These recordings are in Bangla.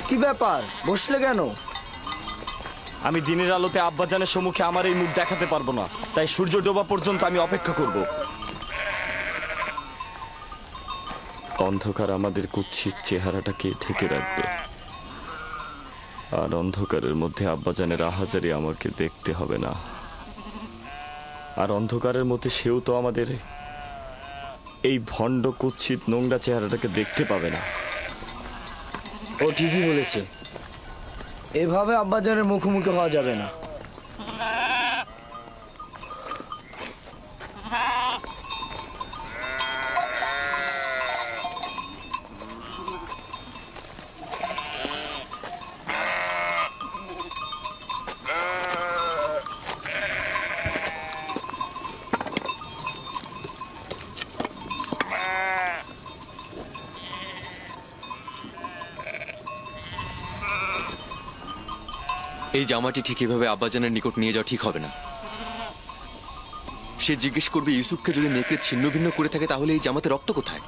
কি ব্যাপার, বসলে কেন? আমি দিনের আলোতে আব্বাজানের সম্মুখে আমার এই মুখ দেখাতে পারবো না, তাই সূর্য ডোবা পর্যন্ত আমি অপেক্ষা করব। অন্ধকার আমাদের কুৎসিত চেহারাটাকে ঢেকে রাখবে, আর অন্ধকারের মধ্যে আব্বাজানের আহাজারি আমাকে দেখতে হবে না। আর অন্ধকারের মধ্যে সেও তো আমাদের এই ভণ্ড কুৎসিত নোংরা চেহারাটাকে দেখতে পাবে না। ও ঠিকই বলেছে, এভাবে আব্বাজানের মুখোমুখি হওয়া যাবে না। এই জামাটি ঠিক এভাবে আব্বাজানের নিকট নিয়ে যাওয়া ঠিক হবে না। সে জিজ্ঞেস করবে ইউসুফকে যদি নেকড়ে ছিন্ন ভিন্ন করে থাকে তাহলে এই জামাতে রক্ত কোথায়?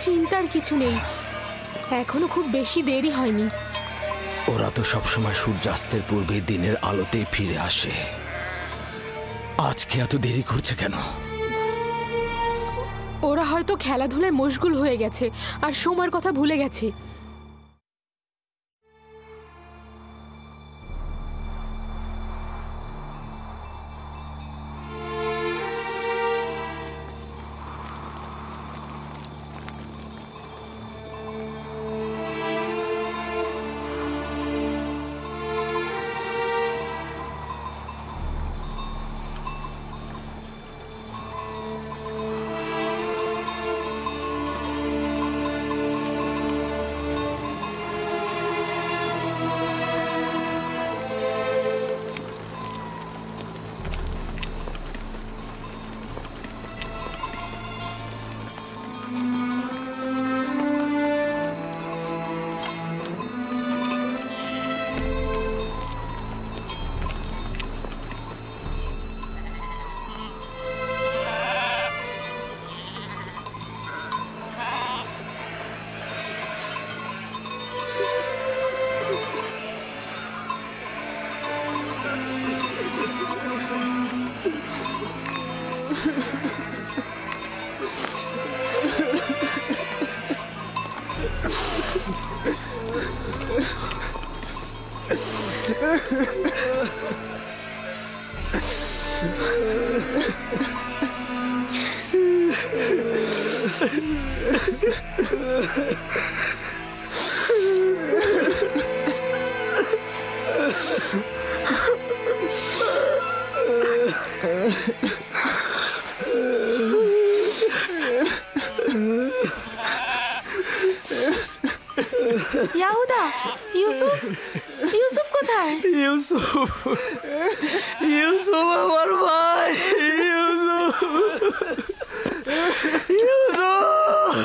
চিন্তার কিছু নেই, এখনো খুব বেশি দেরি হয়নি। ওরা তো সবসময় সূর্যাস্তের পূর্বে দিনের আলোতেই ফিরে আসে, আজকে এত দেরি করছে কেন? ওরা হয়তো খেলাধুলায় মশগুল হয়ে গেছে আর সময়ের কথা ভুলে গেছে। ইয়াহুদা, ইউসুফ, ইউসুফ কোথায়? ইউসুফ, ইউসুফ আমার ভাই, ইউসুফ, ইউসুফ,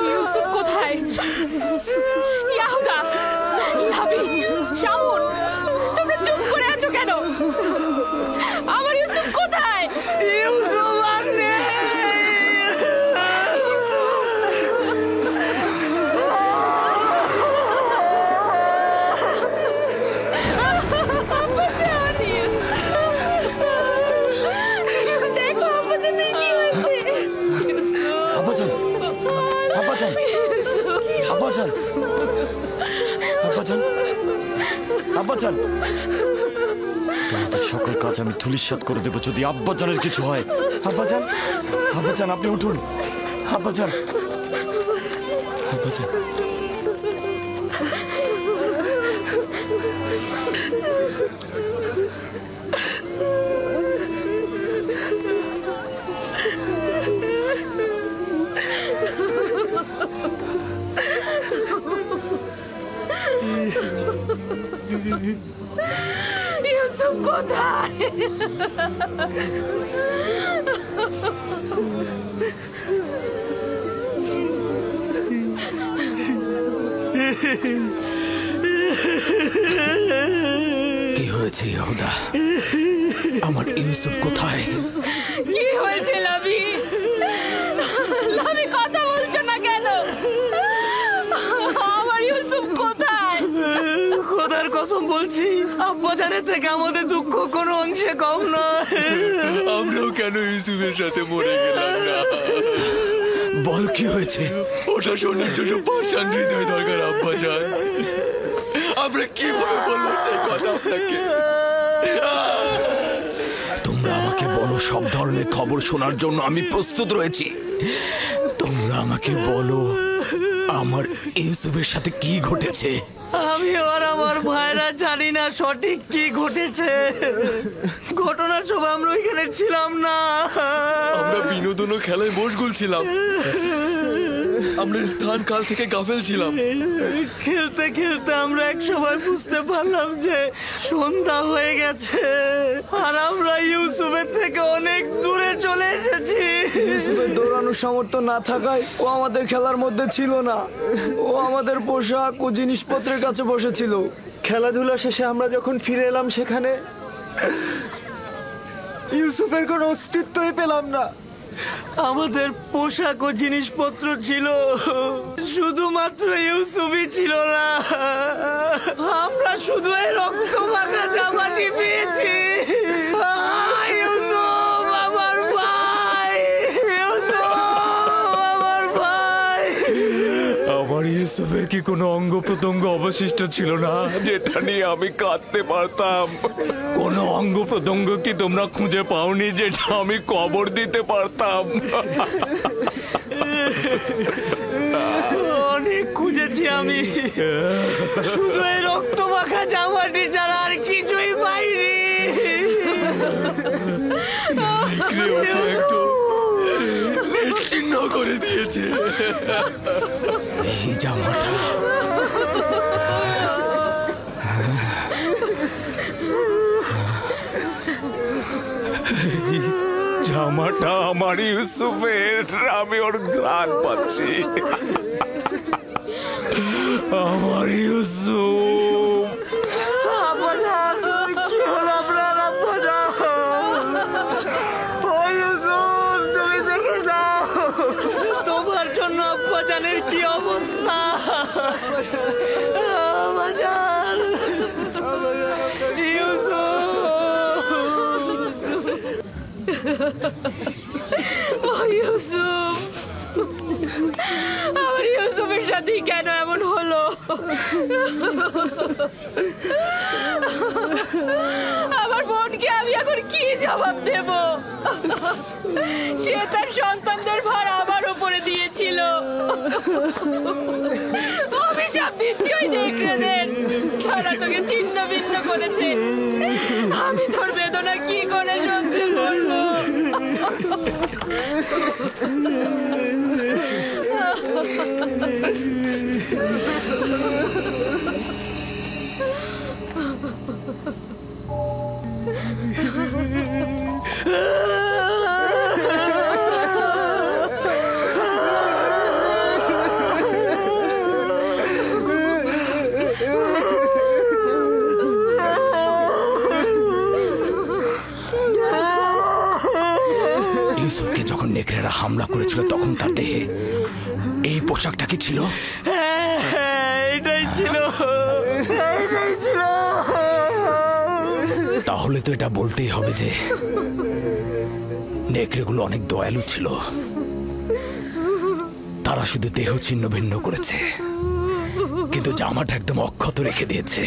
ইউসুফ কোথায়? ইয়াহুদা, লাবি, শামুন, তোমরা চুপ করে আছো কেন? আমার ইউসুফ কোথায়? ইউসুফ আছে। আব্বাজান, আব্বাজান, আব্বাজান, তোমাদের সকল কাজ আমি ধূলিসাৎ করে দেবো যদি আব্বাজানের কিছু হয়। আব্বাজান, আব্বাজান আপনি উঠুন। আব্বাজান, আব্বাজান। ইউসুফ কোথায়? কি হয়েছে ইয়াহুদা? আমার ইউসুফ কোথায়? কি হয়েছে লাবি? লাবি কথা বলছো না কেন? আমার ইউসুফ কোথায়? খোদার কসম বলছি, আব্বাজানের থেকে আমাদের দুঃখ কোনো অংশে কম নয়। আমরাও কেন ইউসুফের সাথে মরে গেলাম না? বল কি হয়েছে? ওটা শোনার জন্য পাষাণ হৃদয় দরকার আব্বাজান। আমরা কিভাবে বলবো সেই কথা আপনাকে? তোমরা আমাকে বলো, সব ধরনের খবর শোনার জন্য আমি প্রস্তুত রয়েছি। তোমরা আমাকে বলো আমার ইউসুফের সাথে কি ঘটেছে। আমি আর আমার ভাইরা জানি না সঠিক কি ঘটেছে। ঘটনার সময় আমরা ওইখানে ছিলাম না। আমরা বিনোদন ও খেলায় মশগুল ছিলাম। আমরা স্থান কাল থেকে গাফেল ছিলাম। খেলতে খেলতে আমরা এক সময় বুঝতে পারলাম যে সন্ধ্যা হয়ে গেছে আর আমরা ইউসুফের থেকে অনেক দূরে চলে এসেছি। ইউসুফের দৌড়ানোর সামর্থ্য না থাকায় ও আমাদের খেলার মধ্যে ছিল না। ও আমাদের পোশাক ও জিনিসপত্রের কাছে বসেছিল। খেলাধুলা শেষে আমরা যখন ফিরে এলাম সেখানে ইউসুফের কোনো অস্তিত্বই পেলাম না। আমাদের পোশাক ও জিনিসপত্র ছিল, শুধুমাত্র ইউসুফই ছিল না। আমরা শুধু এই রক্ত মাখা জামাটি পেয়েছি। ইউসুফ আমার ভাই, ইউসুফ আমার ভাই। আমার ইউসুফের কি কোনো অঙ্গ প্রত্যঙ্গ অবশিষ্ট ছিল না যেটা নিয়ে আমি কাঁদতে পারতাম? কোনো অঙ্গ প্রত্যঙ্গ কি তোমরা খুঁজে পাওনি যেটা আমি কবর দিতে পারতাম? অনেক খুঁজেছি আমি, শুধু এই রক্ত মাখা জামাটি ছাড়া আর কিছুই পাইনি। নিশ্চিহ্ন করে দিয়েছে। এই জামাটা জামাটা আমার ইউসুফের। আমি ওর ঘ্রাণ পাচ্ছি। আমার ইউসুফ। আব্বাজান, কি হলো আপনার? আব্বাজান, ও ইউসুফ, তুমি দেখে যাও তোমার জন্য আব্বাজানের কি অবস্থা। আব্বাজান, ও ইউসুফ, আমার ইউসুফের সাথে কেন এমন হলো? আমার বোনকে আমি এখন কি জবাব দেব? সে তার সন্তানদের ভার আমার উপরে দিয়েছিল। অভিশাপ দিচ্ছি ওই নেকড়েদের, ছাড়া তোকে ছিন্ন ভিন্ন করেছে। আমি তোর বেদনা কি করে সহ্য করবো? ইউসুফকে যখন নেকড়েরা হামলা করেছিল তখন তার দেহে এই পোশাকটা কি ছিল? এটাই ছিল, এটাই ছিল। তাহলে তো এটা বলতেই হবে যে নেকড়েগুলো অনেক দয়ালু ছিল। তারা শুধু দেহ ছিন্ন ভিন্ন করেছে, কিন্তু জামাটা একদম অক্ষত রেখে দিয়েছে।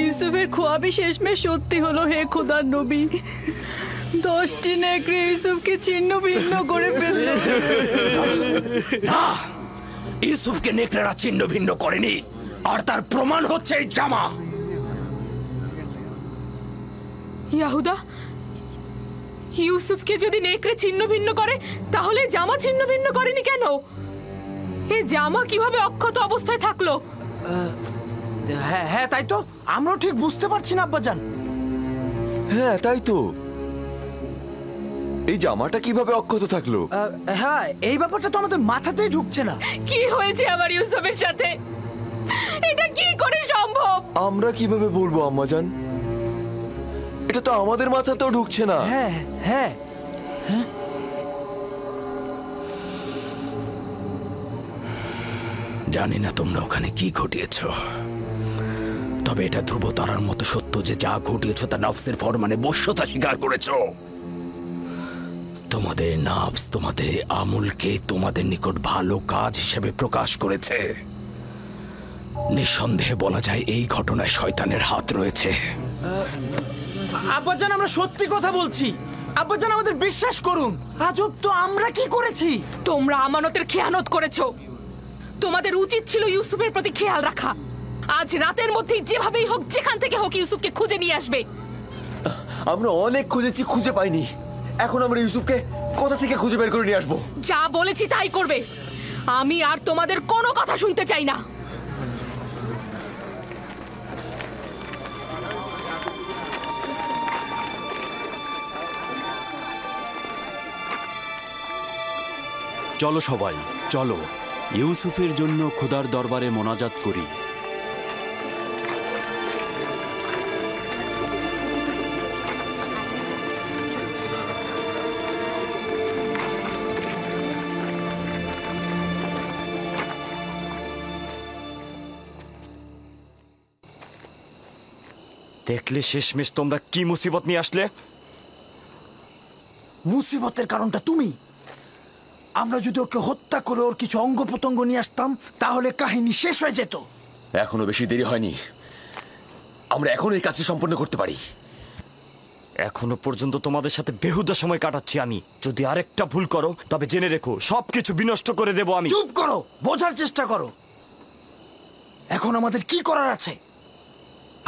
ইউসুফের খোয়াবি শেষমেশ সত্যি হলো। হে খোদার নবী, 10টি নেকড়ে ইউসুফকে ছিন্ন ভিন্ন করে ফেললো। না, ইউসুফকে নেকড়েরা ছিন্ন ভিন্ন করেনি, আর তার প্রমাণ হচ্ছে এই জামা। ইয়াহুদা, ইউসুফকে যদি নেকড়ে ছিন্ন ভিন্ন করে তাহলে জামা ছিন্ন ভিন্ন করেনি কেন? এ জামা কিভাবে অক্ষত অবস্থায় থাকলো? হ্যাঁ হ্যাঁ, তাই তো আমরাও ঠিক বুঝতে পারছি না আব্বাজান। হ্যাঁ তাই তো, এই জামাটা কিভাবে অক্ষত থাকলো? হ্যাঁ, এই ব্যাপারটা তো আমাদের মাথাতেই ঢুকছে না। কি হয়েছে আমার ইউসুফের সাথে? এটা কি করে সম্ভব? আমরা কিভাবে বলবো আম্মাজান, এটা তো আমাদের মাথাতেও ঢুকছে না। হ্যাঁ হ্যাঁ, জানি না তোমরা ওখানে কি ঘটিয়েছ, তবে এটা ধ্রুব তারার মতো সত্য যে যা ঘটিয়েছ তা নফসের ফরমানে বশ্যতা স্বীকার করেছ। তোমাদের নফস তোমাদের আমলকে তোমাদের নিকট ভালো কাজ হিসেবে প্রকাশ করেছে। নিঃসন্দেহে বলা যায় এই ঘটনায় শয়তানের হাত রয়েছে। আব্বাজান আমরা সত্যি কথা বলছি। আব্বাজান আমাদের বিশ্বাস করুন। আজব তো, আমরা কি করেছি? তোমরা আমানতের খেয়ানত করেছো। তোমাদের উচিত ছিল ইউসুফের প্রতি খেয়াল রাখা। আজ রাতের মধ্যেই যেভাবেই হোক, যেখান থেকে হোক, ইউসুফকে খুঁজে নিয়ে আসবে। আমরা অনেক খুঁজেছি, খুঁজে পাইনি। এখন আমরা ইউসুফকে কোথা থেকে খুঁজে বের করে নিয়ে আসবো? যা বলেছি তাই করবে। আমি আর তোমাদের কোনো কথা শুনতে চাই না। চলো সবাই, চলো ইউসুফের জন্য খোদার দরবারে মোনাজাত করি। দেখলে শেষমেশ তোমরা কি মুসিবত নিয়ে আসলে? মুসিবতের কারণটা তুমি। আমরা যদি ওকে হত্যা করে ওর কিছু অঙ্গ প্রত্যঙ্গ নিয়ে আসতাম তাহলে কাহিনী শেষ হয়ে যেত। এখনো বেশি দেরি হয়নি, আমরা এখন এই কাজটি সম্পন্ন করতে পারি। এখনো পর্যন্ত তোমাদের সাথে বেহুদা সময় কাটাচ্ছি আমি। যদি আরেকটা ভুল করো তবে জেনে রেখো সবকিছু বিনষ্ট করে দেব আমি। চুপ করো, বোঝার চেষ্টা করো। এখন আমাদের কি করার আছে?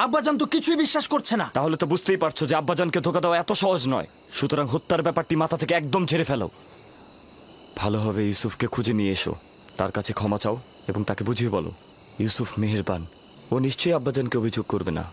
আব্বাজান তো কিছুই বিশ্বাস করছে না। তাহলে তো বুঝতেই পারছো যে আব্বাজানকে ধোকা দেওয়া এত সহজ নয়। সুতরাং হত্যার ব্যাপারটি মাথা থেকে একদম ঝেড়ে ফেলো। ভালোভাবে ইউসুফকে খুঁজে নিয়ে এসো, তার কাছে ক্ষমা চাও এবং তাকে বুঝিয়ে বলো ইউসুফ মেহেরবান, ও নিশ্চয়ই আব্বাজানকে অভিযোগ করবে না।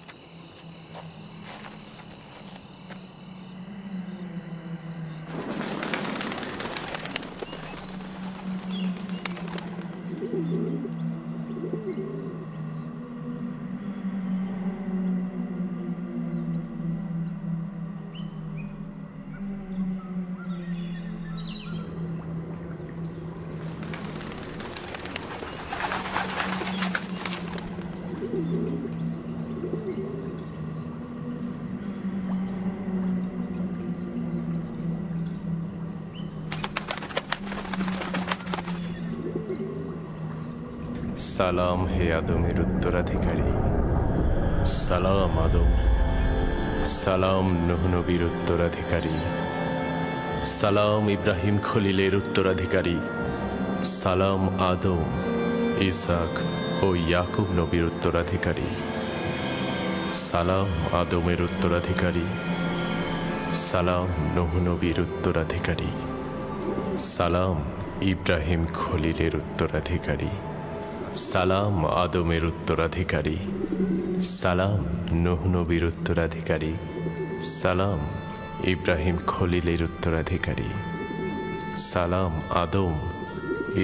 সালাম হে আদমের উত্তরাধিকারী, সালাম আদম। সালাম নূহ নবীর উত্তরাধিকারী, সালাম ইব্রাহিম খলিলের উত্তরাধিকারী, সালাম আদম, ইসাক ও ইয়াকুব নবীর উত্তরাধিকারী, সালাম আদমের উত্তরাধিকারী, সালাম নূহ নবীর উত্তরাধিকারী, সালাম ইব্রাহিম খলিলের উত্তরাধিকারী, সালাম আদমের উত্তরাধিকারী, সালাম নূহ নবীর উত্তরাধিকারী, সালাম ইব্রাহিম খলিলের উত্তরাধিকারী, সালাম আদম,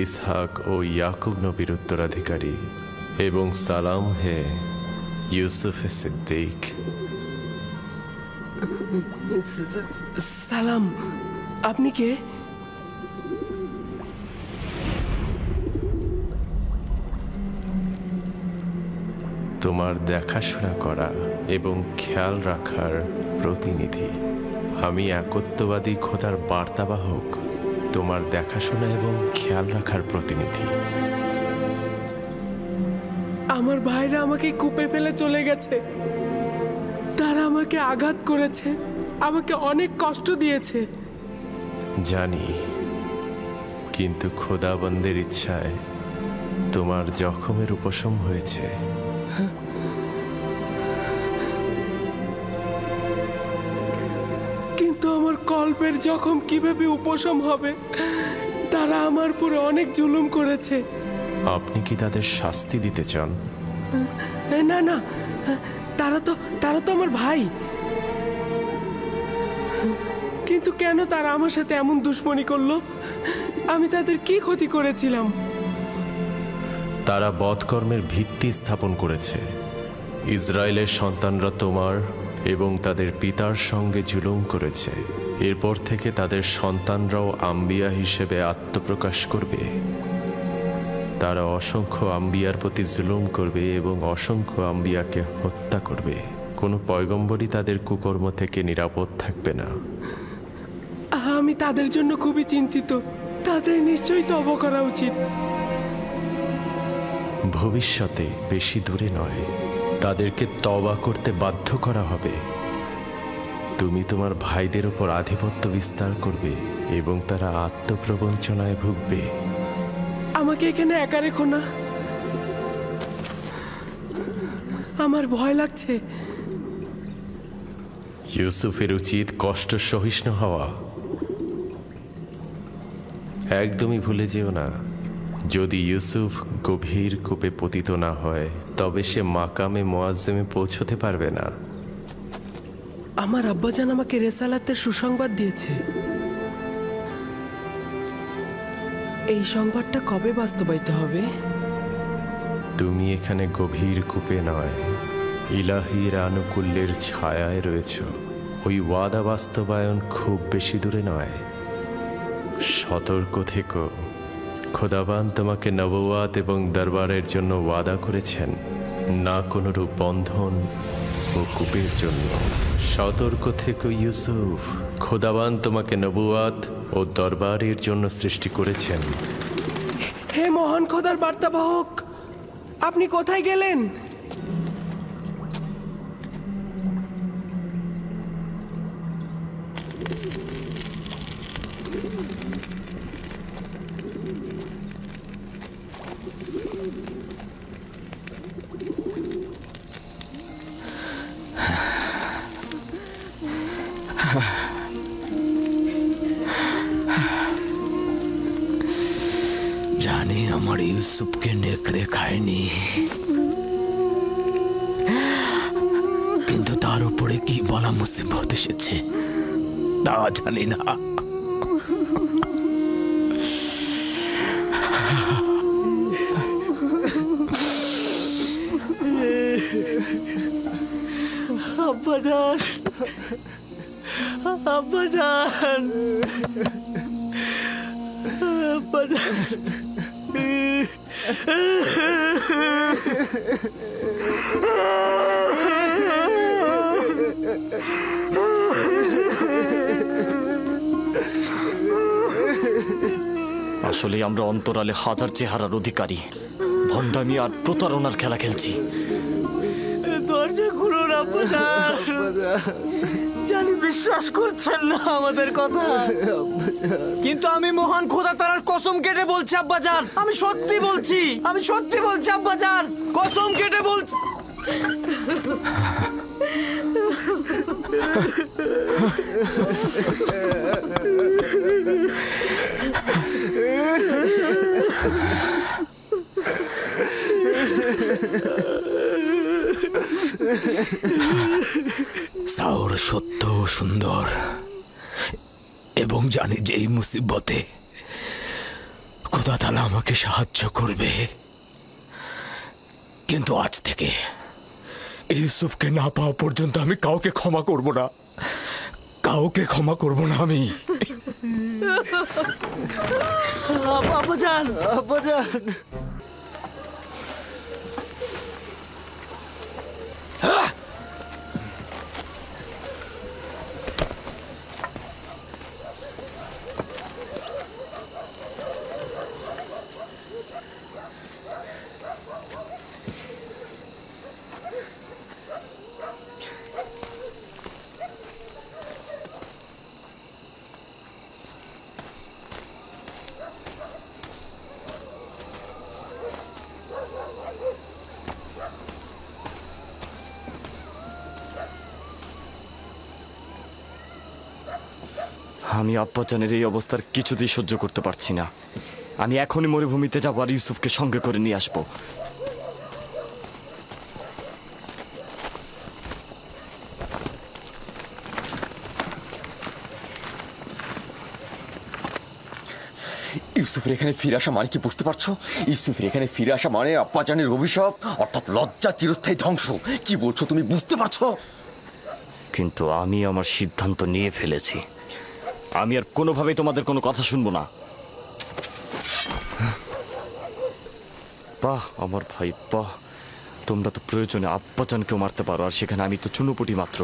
ইসহাক ও ইয়াকুব নবীর উত্তরাধিকারী, এবং সালাম হে ইউসুফ সিদ্দিক। সালাম, আপনি কে? তোমার দেখাশোনা করা এবং খেয়াল রাখার প্রতিনিধি। আমি একত্ববাদী খোদার বার্তাবাহক, তোমার দেখাশোনা এবং খেয়াল রাখার প্রতিনিধি। আমার ভাইরা আমাকে কূপে ফেলে চলে গেছে। তারা আমাকে আঘাত করেছে, আমাকে অনেক কষ্ট দিয়েছে। জানি, কিন্তু খোদাবন্দের ইচ্ছায় তোমার জখমের উপশম হয়েছে। কিন্তু আমার কল্পের জখম কিভাবে উপশম হবে। তারা আমার উপরে অনেক জুলুম করেছে। আপনি কি তাদের শাস্তি দিতে চান? না না, তারা তো আমার ভাই। কিন্তু কেন তারা আমার সাথে এমন দুশ্মনী করলো? আমি তাদের কি ক্ষতি করেছিলাম? তারা বধকর্মের ভিত্তি স্থাপন করেছে। ইসরায়েলের সন্তানরা তোমার এবং তাদের পিতার সঙ্গে জুলুম করেছে। এরপর থেকে তাদের সন্তানরাও আম্বিয়া হিসেবে আত্মপ্রকাশ করবে। তারা অসংখ্য আম্বিয়ার প্রতি জুলুম করবে এবং অসংখ্য আম্বিয়াকে হত্যা করবে। কোনো পয়গম্বরই তাদের কুকর্ম থেকে নিরাপদ থাকবে না। আমি তাদের জন্য খুবই চিন্তিত। তাদের নিশ্চয়ই তওবা করা উচিত। ভবিষ্যতে বেশি দূরে নয়, তাদেরকে তওবা করতে বাধ্য করা হবে। তুমি তোমার ভাইদের উপর আধিপত্য বিস্তার করবে এবং তারা আত্মপ্রবঞ্চনায় ভুগবে। আমাকে এখানে একা রেখো না, আমার ভয় লাগছে। ইউসুফের উচিত কষ্ট সহিষ্ণু হওয়া। একদমই ভুলে যেও না, যদি ইউসুফ গভীর কূপে পতিত না হয় তবে সে মাকামে মুআজ্জমে পৌঁছতে পারবে না। আমার আব্বাজান আমাকে রেসালাতের সুসংবাদ দিয়েছে। এই সংবাদটা কবে বাস্তবায়িত হবে? তুমি এখানে গভীর কূপে নয়, ইলাহির আনুকূল্যের ছায়ায় রয়েছ। ওই ওয়াদা বাস্তবায়ন খুব বেশি দূরে নয়। সতর্ক থেকো, খোদাবান তোমাকে নবুয়াত এবং দরবারের জন্য ওয়াদা করেছেন, না কোনো রূপ বন্ধন ও কূপের জন্য। সতর্ক থেকো ইউসুফ, খোদাবান তোমাকে নবুয়াত ও দরবারের জন্য সৃষ্টি করেছেন। হে মহান খোদার বার্তাবাহক, আপনি কোথায় গেলেন? জানি আমার ইউসুফকে নেকড়ে খায়নি, কিন্তু তার উপরে কি বলা মুসিবত এসেছে তা জানি না। আব্বাজান, আব্বাজান, আব্বাজান। আসলে আমরা অন্তরালে হাজার চেহারার অধিকারী, ভণ্ডামি আর প্রতারণার খেলা খেলছি। দরজা খুলুন আব্বাজান। জানি বিশ্বাস করছেন না আমাদের কথা, কিন্তু আমি মহান খোদা তাআলার কসম কেটে বলছি আব্বাজান, আমি সত্যি বলছি, আমি সত্যি বলছি আব্বাজান, কসম কেটে বলছি। সাওর সত্য ও সুন্দর, এবং জানি যে এই মুসিবতে খোদা তাআলা আমাকে সাহায্য করবে। কিন্তু আজ থেকে ইউসুফকে না পাওয়া পর্যন্ত আমি কাউকে ক্ষমা করব না, কাউকে ক্ষমা করব না আমি। আব্বাজান, আব্বাজান। আমি আব্বাজানের এই অবস্থার কিছুতেই সহ্য করতে পারছি না। আমি এখনই মরুভূমিতে যাবো আর ইউসুফকে সঙ্গে করে নিয়ে আসবো। ইউসুফের এখানে ফিরে আসা মানে কি বুঝতে পারছো? ইউসুফের এখানে ফিরে আসা মানে আব্বাজানের অভিশাপ, অর্থাৎ লজ্জা, চিরস্থায়ী ধ্বংস। কি বলছো তুমি, বুঝতে পারছো? কিন্তু আমি আমার সিদ্ধান্ত নিয়ে ফেলেছি। আমি আর কোনোভাবেই তোমাদের কোনো কথা শুনবো না। বাহ আমার ভাই বাহ, তোমরা তো প্রয়োজনে আব্বাজানকেও মারতে পারো, আর সেখানে আমি তো চুনোপুটি মাত্র।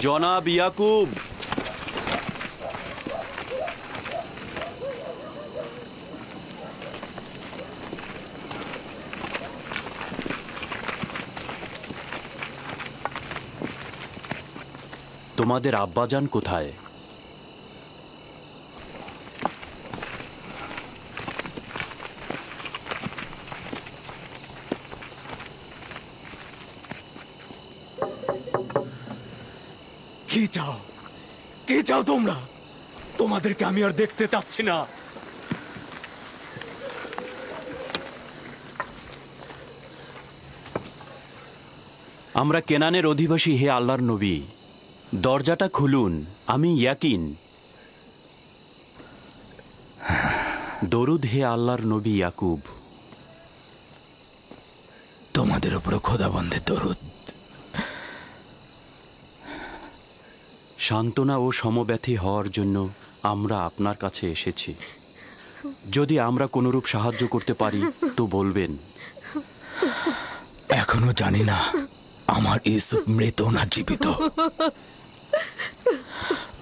জনাব ইয়াকুব, তোমাদের আব্বাজান কোথায়? কি চাও? কি চাও তোমরা? তোমাদেরকে আমি আর দেখতে চাচ্ছি না। আমরা কেনানের অধিবাসী, হে আল্লাহর নবী, দরজাটা খুলুন। আমি ইয়াকিন। দরুদ হে আল্লাহর নবী ইয়াকুব। তোমাদের উপর খোদাবন্দের দরুদ। সান্ত্বনা ও সমব্যথী হওয়ার জন্য আমরা আপনার কাছে এসেছি। যদি আমরা কোনরূপ সাহায্য করতে পারি তো বলবেন। এখনো জানি না আমার ইউসুফ মৃত না জীবিত।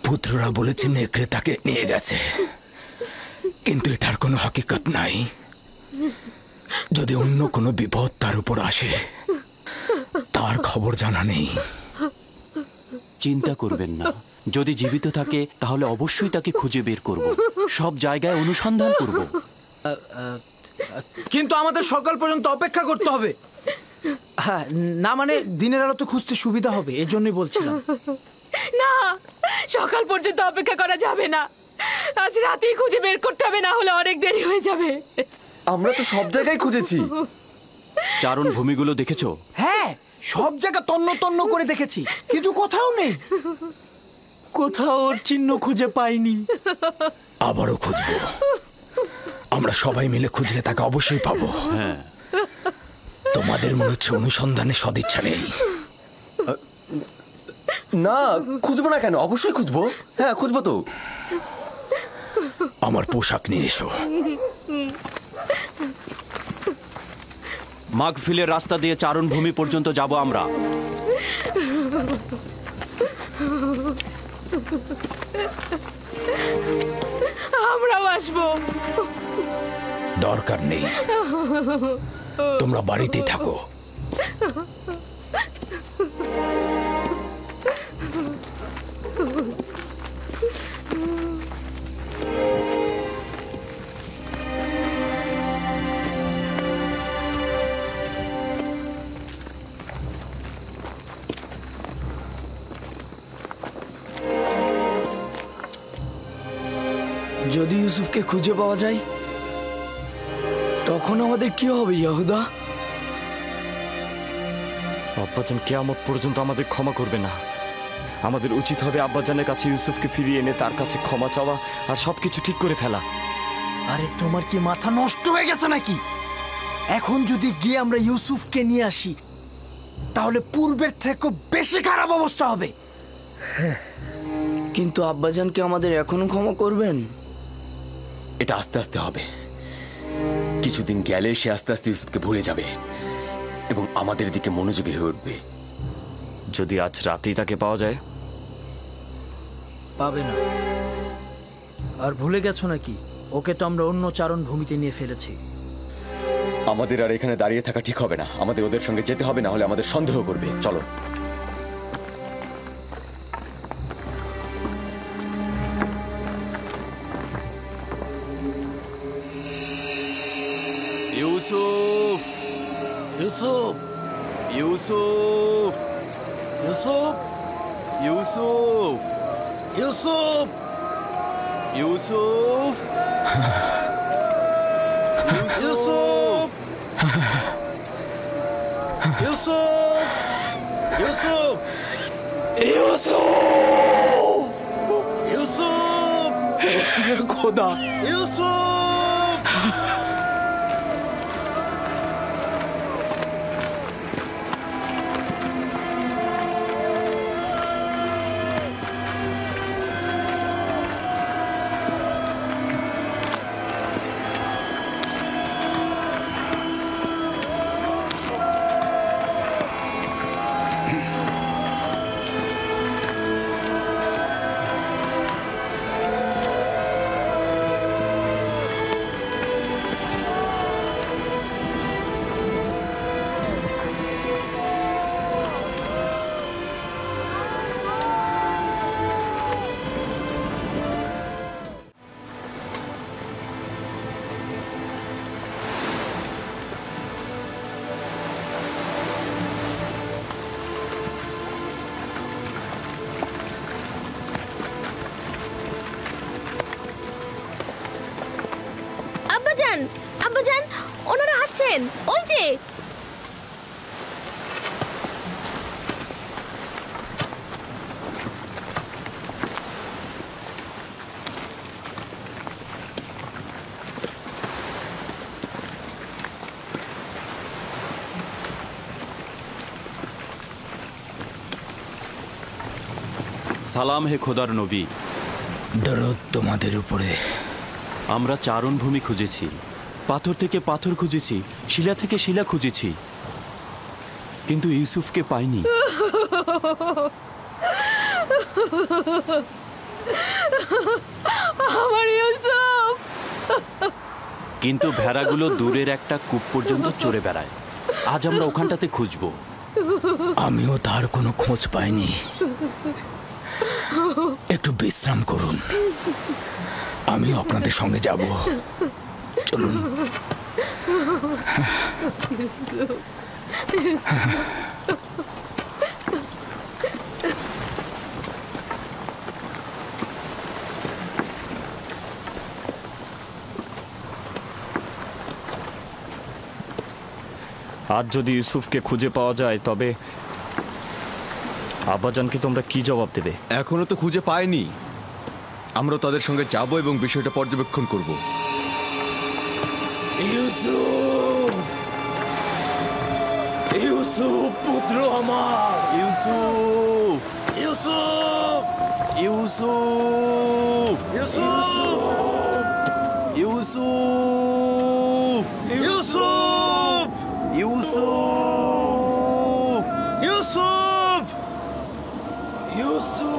পুত্ররা বলেছে নেকড়ে তাকে নিয়ে গেছে, কিন্তু এটার কোনো হকিকত নাই। যদি অন্য কোনো বিপদ তার উপর আসে, তার খবর জানা নেই। চিন্তা করবেন না, যদি জীবিত থাকে তাহলে অবশ্যই তাকে খুঁজে বের করব। সব জায়গায় অনুসন্ধান করব। কিন্তু আমাদের সকাল পর্যন্ত অপেক্ষা করতে হবে। হ্যাঁ, না মানে দিনের আলো তো খুঁজতে সুবিধা হবে, এর জন্যই বলছিলাম। না, সকাল পর্যন্ত অপেক্ষা করা যাবে না। আজ রাতেই খুঁজে বের করতে হবে, না হলে অনেক দেরি হয়ে যাবে। আমরা তো সব জায়গায় খুঁজেছি। চারণ ভূমিগুলো দেখেছো? হ্যাঁ, সব জায়গা তন্ন তন্ন করে দেখেছি, কিন্তু কোথাও নেই। কোথাও ওর চিহ্ন খুঁজে পাইনি। আবারও খুঁজবো। আমরা সবাই মিলে খুঁজলে তাকে অবশ্যই পাবো। হ্যাঁ। তোমাদের মনে হচ্ছে অনুসন্ধানে সদিচ্ছা নেই। না, খুঁজবো না কেন? অবশ্যই খুঁজবো। হ্যাঁ, খুঁজবো তো। আমার পোশাক নিয়ে এসো। মাগফিলের রাস্তা দিয়ে চারণভূমি পর্যন্ত যাব আমরা। আমরাও আসবো। দরকার নেই, তোমরা বাড়িতেই থাকো। যদি ইউসুফকে খুঁজে পাওয়া যায়, তখন আমাদের কি হবে ইয়াহুদা? আব্বাজান কিয়ামত পর্যন্ত আমাদের ক্ষমা করবে না। আমাদের উচিত হবে আব্বাজানের কাছে ইউসুফকে ফিরিয়ে এনে তার কাছে ক্ষমা চাওয়া আর সবকিছু ঠিক করে ফেলা। আরে তোমার কি মাথা নষ্ট হয়ে গেছে নাকি? এখন যদি গিয়ে আমরা ইউসুফকে নিয়ে আসি, তাহলে পূর্বের থেকে বেশি খারাপ অবস্থা হবে। কিন্তু আব্বাজানকে আমাদের এখনো ক্ষমা করবেন? এটা আস্তে আস্তে হবে। কিছুদিন গেলে সে আস্তে আস্তে ইউসুফকে ভুলে যাবে এবং আমাদের দিকে মনোযোগী হয়ে উঠবে। যদি আজ রাতেই তাকে পাওয়া যায়? পাবে না। আর ভুলে গেছো নাকি, ওকে তো আমরা অন্য চারণ ভূমিতে নিয়ে ফেলেছি। আমাদের আর এখানে দাঁড়িয়ে থাকা ঠিক হবে না। আমাদের ওদের সঙ্গে যেতে হবে, না হলে আমাদের সন্দেহ করবে। চলো। ইউসুফ, ইউসুফ, ইউসুফ, ইউসুফ, ইউসুফ, ইউসুফ, ইউসুফ, ইউসুফ, ইউসুফ, ইউসুফ, ইউসুফ, ইউসুফ, খোদা, ইউসুফ। আব্বাজান, আব্বাজান, ওনারা আসছেন, ওই যে। সালাম হে খোদার নবী। দরুদ তোমাদের উপরে। আমরা চারণভূমি খুঁজেছি, পাথর থেকে পাথর খুঁজেছি, শিলা থেকে শিলা খুঁজেছি, কিন্তু ইউসুফকে পাইনি। আমার ইউসুফ। কিন্তু ভেড়াগুলো দূরের একটা কূপ পর্যন্ত চড়ে বেড়ায়। আজ আমরা ওখানটাতে খুঁজবো। আমিও তার কোনো খোঁজ পাইনি। একটু বিশ্রাম করুন, আমিও আপনাদের সঙ্গে যাব। চলুন। আজ যদি ইউসুফকে খুঁজে পাওয়া যায় তবে আব্বাজানকে তোমরা কি জবাব দেবে? এখনো তো খুঁজে পাইনি। আমরা তাদের সঙ্গে যাব এবং বিষয়টা পর্যবেক্ষণ করব। ইউসুফ, ইউসুফ পুত্র আমার। ইউসুফ, ইউসুফ, ইউসুফ, ইউসুফ, ইউসুফ, ইউসুফ, ইউসুফ, ইউসুফ,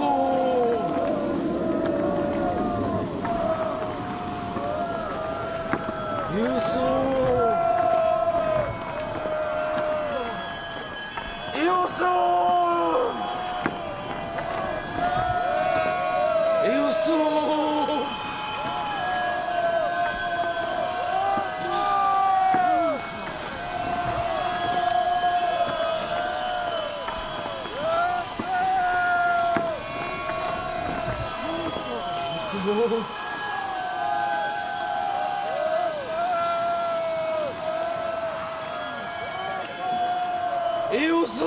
ইউসুফ।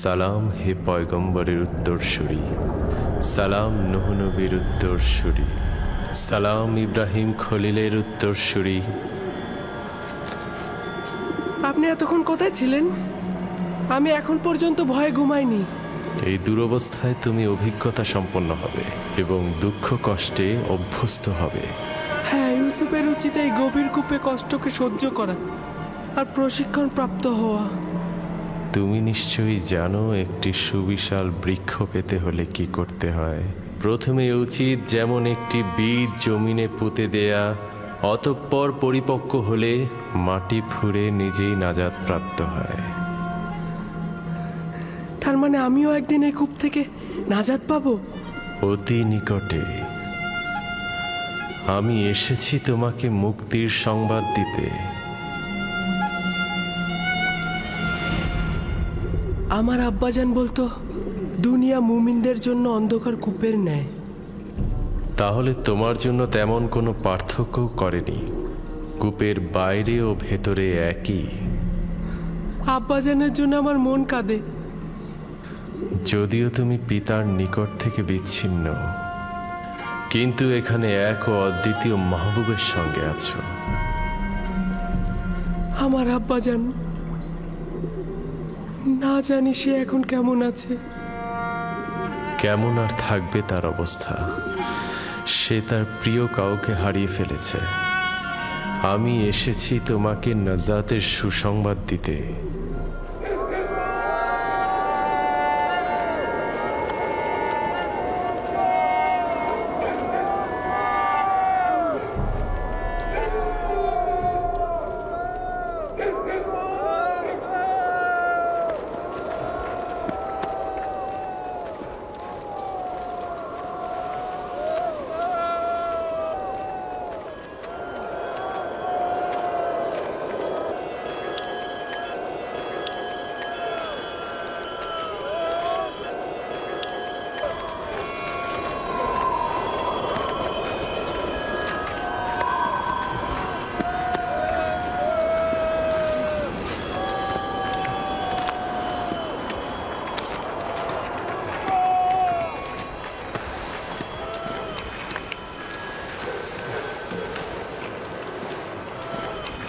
সালাম হে পয়গম্বরের উত্তরসূরি, সালাম নূহ নবীর উত্তরসূরি, সালাম ইব্রাহিম খলিলের উত্তরসূরি, আপনি এতক্ষণ কোথায় ছিলেন? আমি এখন পর্যন্ত ভয়ে ঘুমাইনি। এই দুরবস্থায় তুমি অভিজ্ঞতা সম্পন্ন হবে এবং দুঃখ কষ্টে অভ্যস্ত হবে। হ্যাঁ, ইউসুফের উচিত এই গভীর কূপে কষ্টকে সহ্য করা আর প্রশিক্ষণ প্রাপ্ত হওয়া। তুমি নিশ্চয়ই জানো একটি সুবিশাল বৃক্ষ পেতে হলে কি করতে হয়। প্রথমে উচিত যেমন একটি বীজ জমিনে পুঁতে দেয়া, অতঃপর পরিপক্ক হলে মাটি ফুঁড়ে নিজেই নাজাত প্রাপ্ত হয়। তার মানে আমিও একদিন এই কূপ থেকে নাজাত পাবো? অতি নিকটে। আমি এসেছি তোমাকে মুক্তির সংবাদ দিতে। আমার আব্বাজান বলতো দুনিয়া মুমিনদের জন্য অন্ধকার কূপের ন্যায়। তাহলে তোমার জন্য তেমন কোনো পার্থক্য করেনি। কূপের বাইরে ও ভেতরে একই। আব্বাজানের জন্য আমার মন কাঁদে। যদিও তুমি পিতার নিকট থেকে বিচ্ছিন্ন, কিন্তু এখানে এক ও অদ্বিতীয় মাহবুবের সঙ্গে আছো। আমার আব্বাজান, না জানি সে এখন কেমন আছে। কেমন আর থাকবে তার অবস্থা? সে তার প্রিয় কাউকে হারিয়ে ফেলেছে। আমি এসেছি তোমাকে নাজাতের সুসংবাদ দিতে।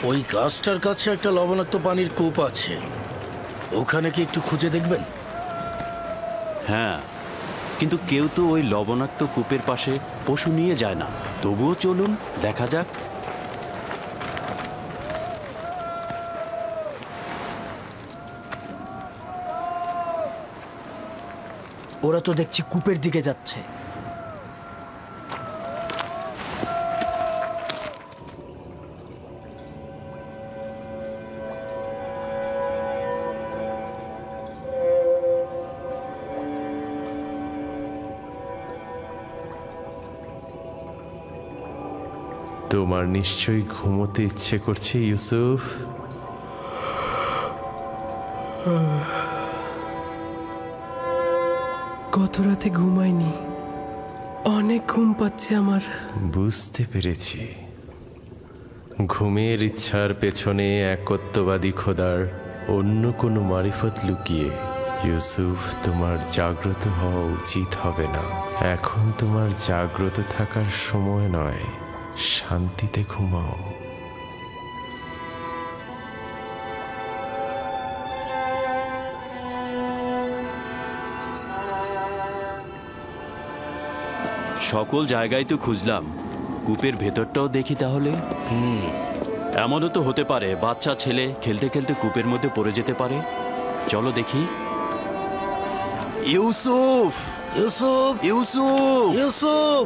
ওই গাছটার কাছে একটা লবণাক্ত পানির কূপ আছে, ওখানে কি একটু খুঁজে দেখবেন? হ্যাঁ, কিন্তু কেউ তো ওই লবণাক্ত কূপের পাশে পশু নিয়ে যায় না। তবুও চলুন, দেখা যাক। ওরা তো দেখছি কূপের দিকে যাচ্ছে। তোমার নিশ্চয়ই ঘুমোতে ইচ্ছে করছে ইউসুফ। গত রাতে ঘুমাইনি, অনেক ঘুম পাচ্ছে আমার। বুঝতে পেরেছি। ঘুমের ইচ্ছার পেছনে একত্ববাদী খোদার অন্য কোনো মারিফত লুকিয়ে। ইউসুফ, তোমার জাগ্রত হওয়া উচিত হবে না। এখন তোমার জাগ্রত থাকার সময় নয়। শান্তিতে ঘুমাও। সকল জায়গায় তো খুঁজলাম, কূপের ভেতরটাও দেখি তাহলে। এমনও তো হতে পারে বাচ্চা ছেলে খেলতে খেলতে কূপের মধ্যে পড়ে যেতে পারে। চলো দেখি। ইউসুফ, ইউসুফ, ইউসুফ, ইউসুফ,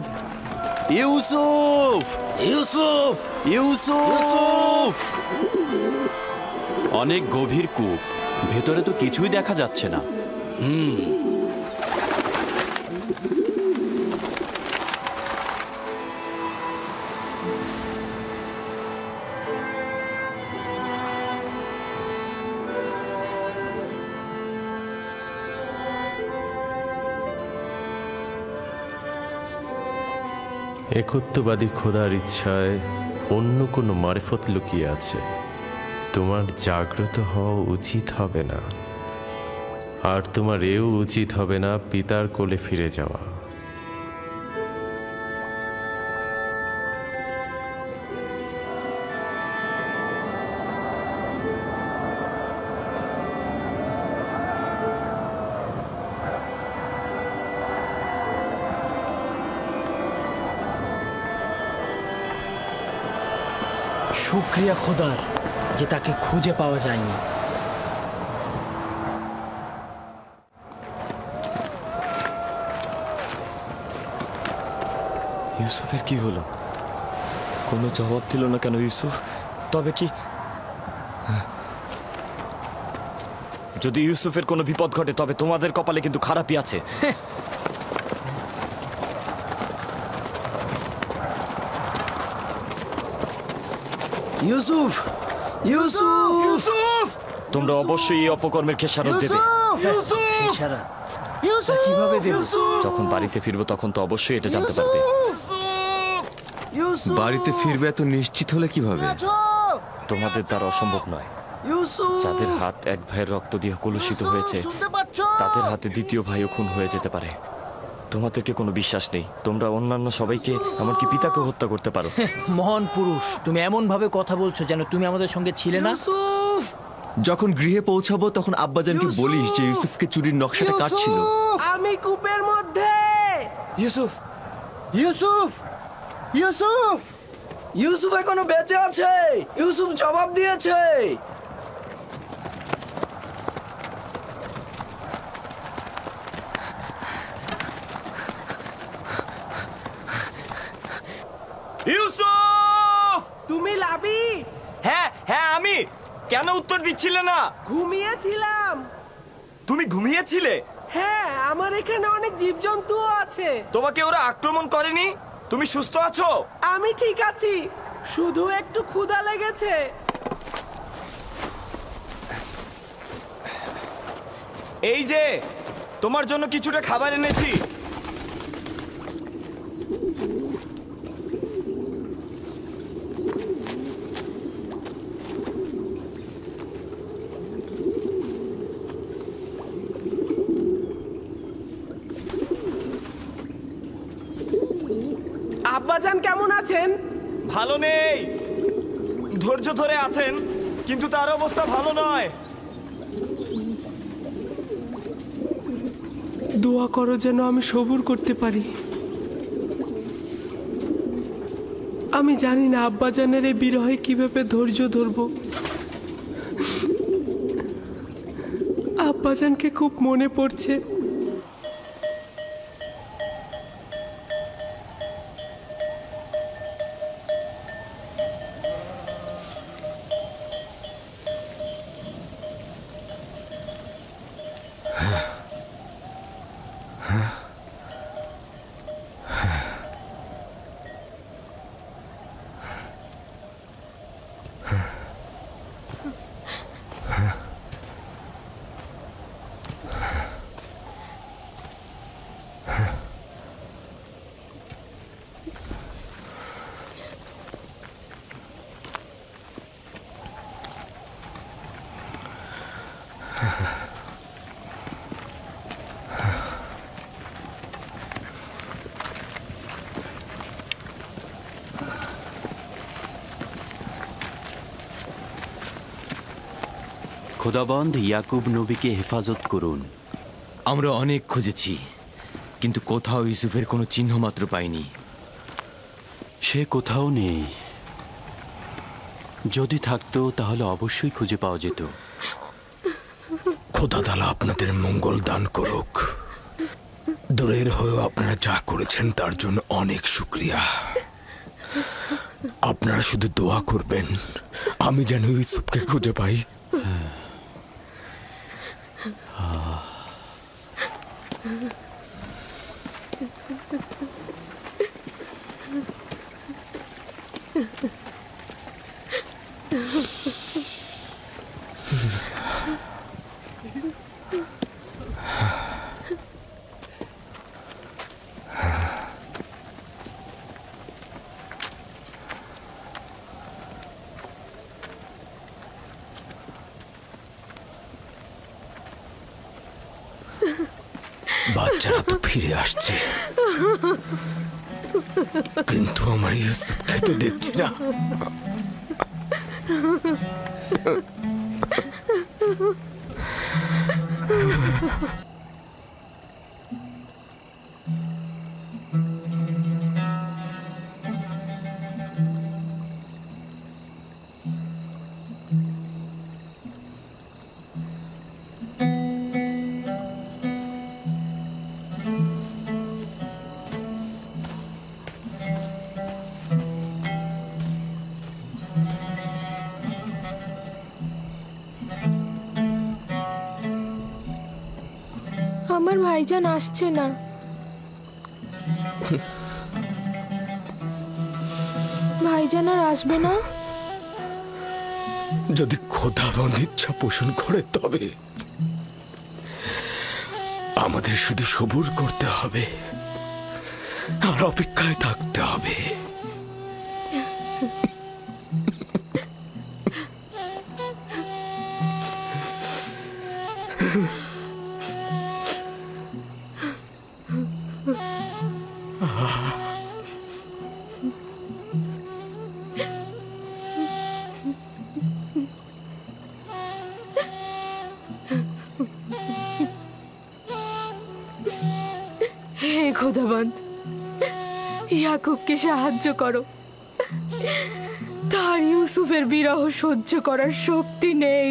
ইউসুফ, ইউসুফ, ইউসুফ! অনেক গভীর কূপ, ভেতরে তো কিছুই দেখা যাচ্ছে না। একত্ববাদী খোদার ইচ্ছায় অন্য কোনো মারিফত লুকিয়ে আছে। তোমার জাগ্রত হওয়া উচিত হবে না, আর তোমার এও উচিত হবে না পিতার কোলে ফিরে যাওয়া। শুক্রিয়া খোদার যে তাকে খুঁজে পাওয়া যায়নি। ইউসুফের কি হলো? কোনো জবাব দিল না কেন ইউসুফ? তবে কি যদি ইউসুফের কোনো বিপদ ঘটে তবে তোমাদের কপালে কিন্তু খারাপই আছে। ইউসুফ, ইউসুফ, ইউসুফ, তোমরা অবশ্যই এই অপকর্মের খেসারত দেবে। খেসারত কিভাবে দেব? যখন বাড়িতে ফিরবো তখন তো অবশ্যই এটা জানতে পারবে। বাড়িতে ফিরবে এত নিশ্চিত হলে কিভাবে? তোমাদের দ্বারা অসম্ভব নয়। যাদের হাত এক ভাইয়ের রক্ত দিয়ে কলুষিত হয়েছে তাদের হাতে দ্বিতীয় ভাইও খুন হয়ে যেতে পারে। তোমাদেরকে কোনো বিশ্বাস নেই। তোমরা অন্যান্য সবাইকে এমনকি পিতাকে হত্যা করতে পারো। মহান পুরুষ, তুমি এমন ভাবে কথা বলছো যেন তুমি আমাদের সঙ্গে ছিলে না। যখন গৃহে পৌঁছাবো তখন আব্বাজানকে বলিস যে ইউসুফকে চুরির নকশাটা কার ছিল। আমি কূপের মধ্যে। ইউসুফ, ইউসুফ, ইউসুফ, ইউসুফ এখনো বেঁচে আছে। ইউসুফ জবাব দিয়েছে। ইউসুফ! তুমি লাবি? হ্যাঁ হ্যাঁ আমি। কেন উত্তর দিচ্ছিলে না? ঘুমিয়েছিলাম। তুমি ঘুমিয়েছিলে? হ্যাঁ, আমার এখানে অনেক জীবজন্তুও আছে। তোমাকে ওরা আক্রমণ করেনি? তুমি সুস্থ আছো? আমি ঠিক আছি, শুধু একটু ক্ষুধা লেগেছে। এই যে তোমার জন্য কিছুটা খাবার এনেছি। আব্বাজান কেমন আছেন? ভালো নেই, ধৈর্য ধরে আছেন, কিন্তু তার অবস্থা ভালো নয়। দোয়া করো যেন আমি সবুর করতে পারি। আমি জানি না আব্বাজানের এই বিরহে কিভাবে ধৈর্য ধরব। আব্বাজানকে খুব মনে পড়ছে। খোদাবন্দ ইয়াকুব নবীকে হেফাজত করুন। আমরা অনেক খুঁজেছি, কিন্তু কোথাও ইউসুফের কোনো চিহ্ন মাত্র পাইনি। সে কোথাও নেই। যদি থাকতো তাহলে অবশ্যই খুঁজে পাওয়া যেত। খোদা তাআলা আপনাদের মঙ্গল দান করুক। দূরের হয়েও আপনারা যা করেছেন তার জন্য অনেক শুকরিয়া। আপনারা শুধু দোয়া করবেন আমি যেন ইউসুফকে খুঁজে পাই। বাচ্চারা তো ফিরে আসছে, কিন্তু আমার ইউসুফকে তো দেখছি না। আমার ভাইজান আসছে না। ভাইজান আর আসবে না? যদি খোদাবন্দ ইচ্ছা পোষণ করে তবে আমাদের শুধু সবুর করতে হবে আর অপেক্ষায় থাকতে হবে। হে খোদাবন্দ, ইয়াকুবকে সাহায্য করো। তার ইউসুফের বিরহ সহ্য করার শক্তি নেই।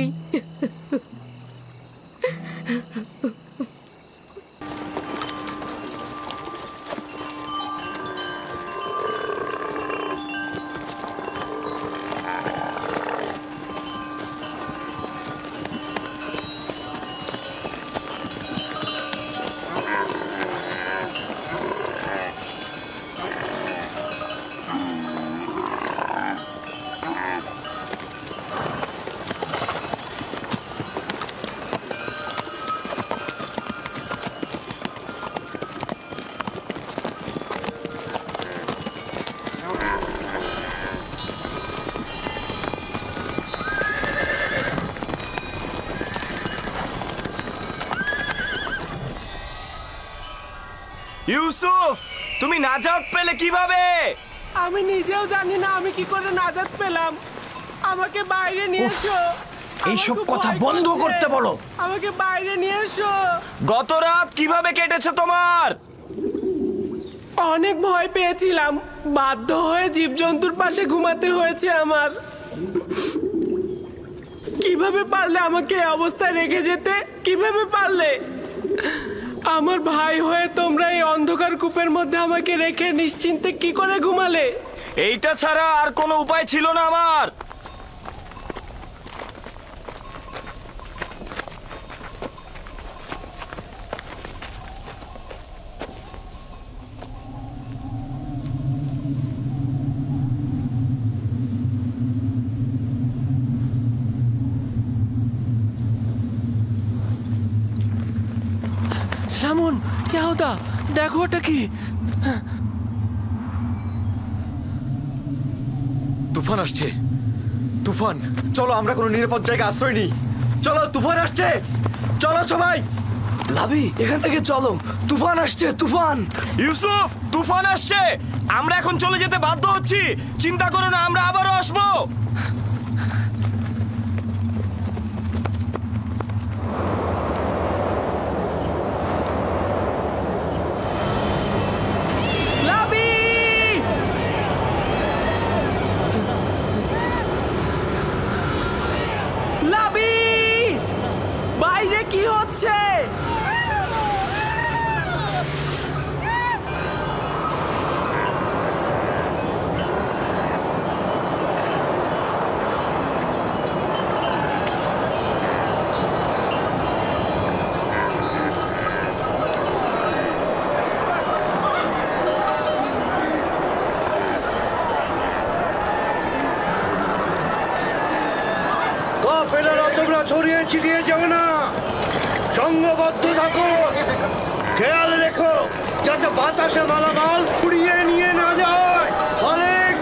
ইউসুফ, তুমি নাজাত পেলে কিভাবে? আমি নিজেও জানি না আমি কি করে নাজাত পেলাম। আমাকে বাইরে নিয়ে এসো। এইসব কথা বন্ধ করতে বলো। আমাকে বাইরে নিয়ে এসো। গত রাত কিভাবে কেটেছে তোমার? অনেক ভয় পেয়েছিলাম, বাধ্য হয়ে জীবজন্তুর পাশে ঘুমাতে হয়েছে আমার। কিভাবে পারলে আমাকে এই অবস্থায় রেখে যেতে? কিভাবে পারলে? আমার ভাই হয়ে তোমরা এই অন্ধকার কূপের মধ্যে আমাকে রেখে নিশ্চিন্তে কি করে ঘুমালে? এইটা ছাড়া আর কোনো উপায় ছিল না আমার। সামন, কে হতা? দেখো ওটা কি? তুফান আসছে। তুফান, চলো আমরা কোনো নিরাপদ জায়গায় আশ্রয় নিই। চলো, তুফান আসছে। চলো সবাই। লাভি, এখান থেকে চলো, তুফান আসছে। তুফান! ইউসুফ, তুফান আসছে। আমরা এখন চলে যেতে বাধ্য হচ্ছি। চিন্তা করো না, আমরা আবারও আসবো। বাইরে কি হচ্ছে? তোমরা ছড়িয়ে ছিটিয়ে যাবে না, সংঘবদ্ধ থাকো। খেয়াল রেখো যাতে বাতাসে মালামাল উড়িয়ে নিয়ে না যায়। অনেক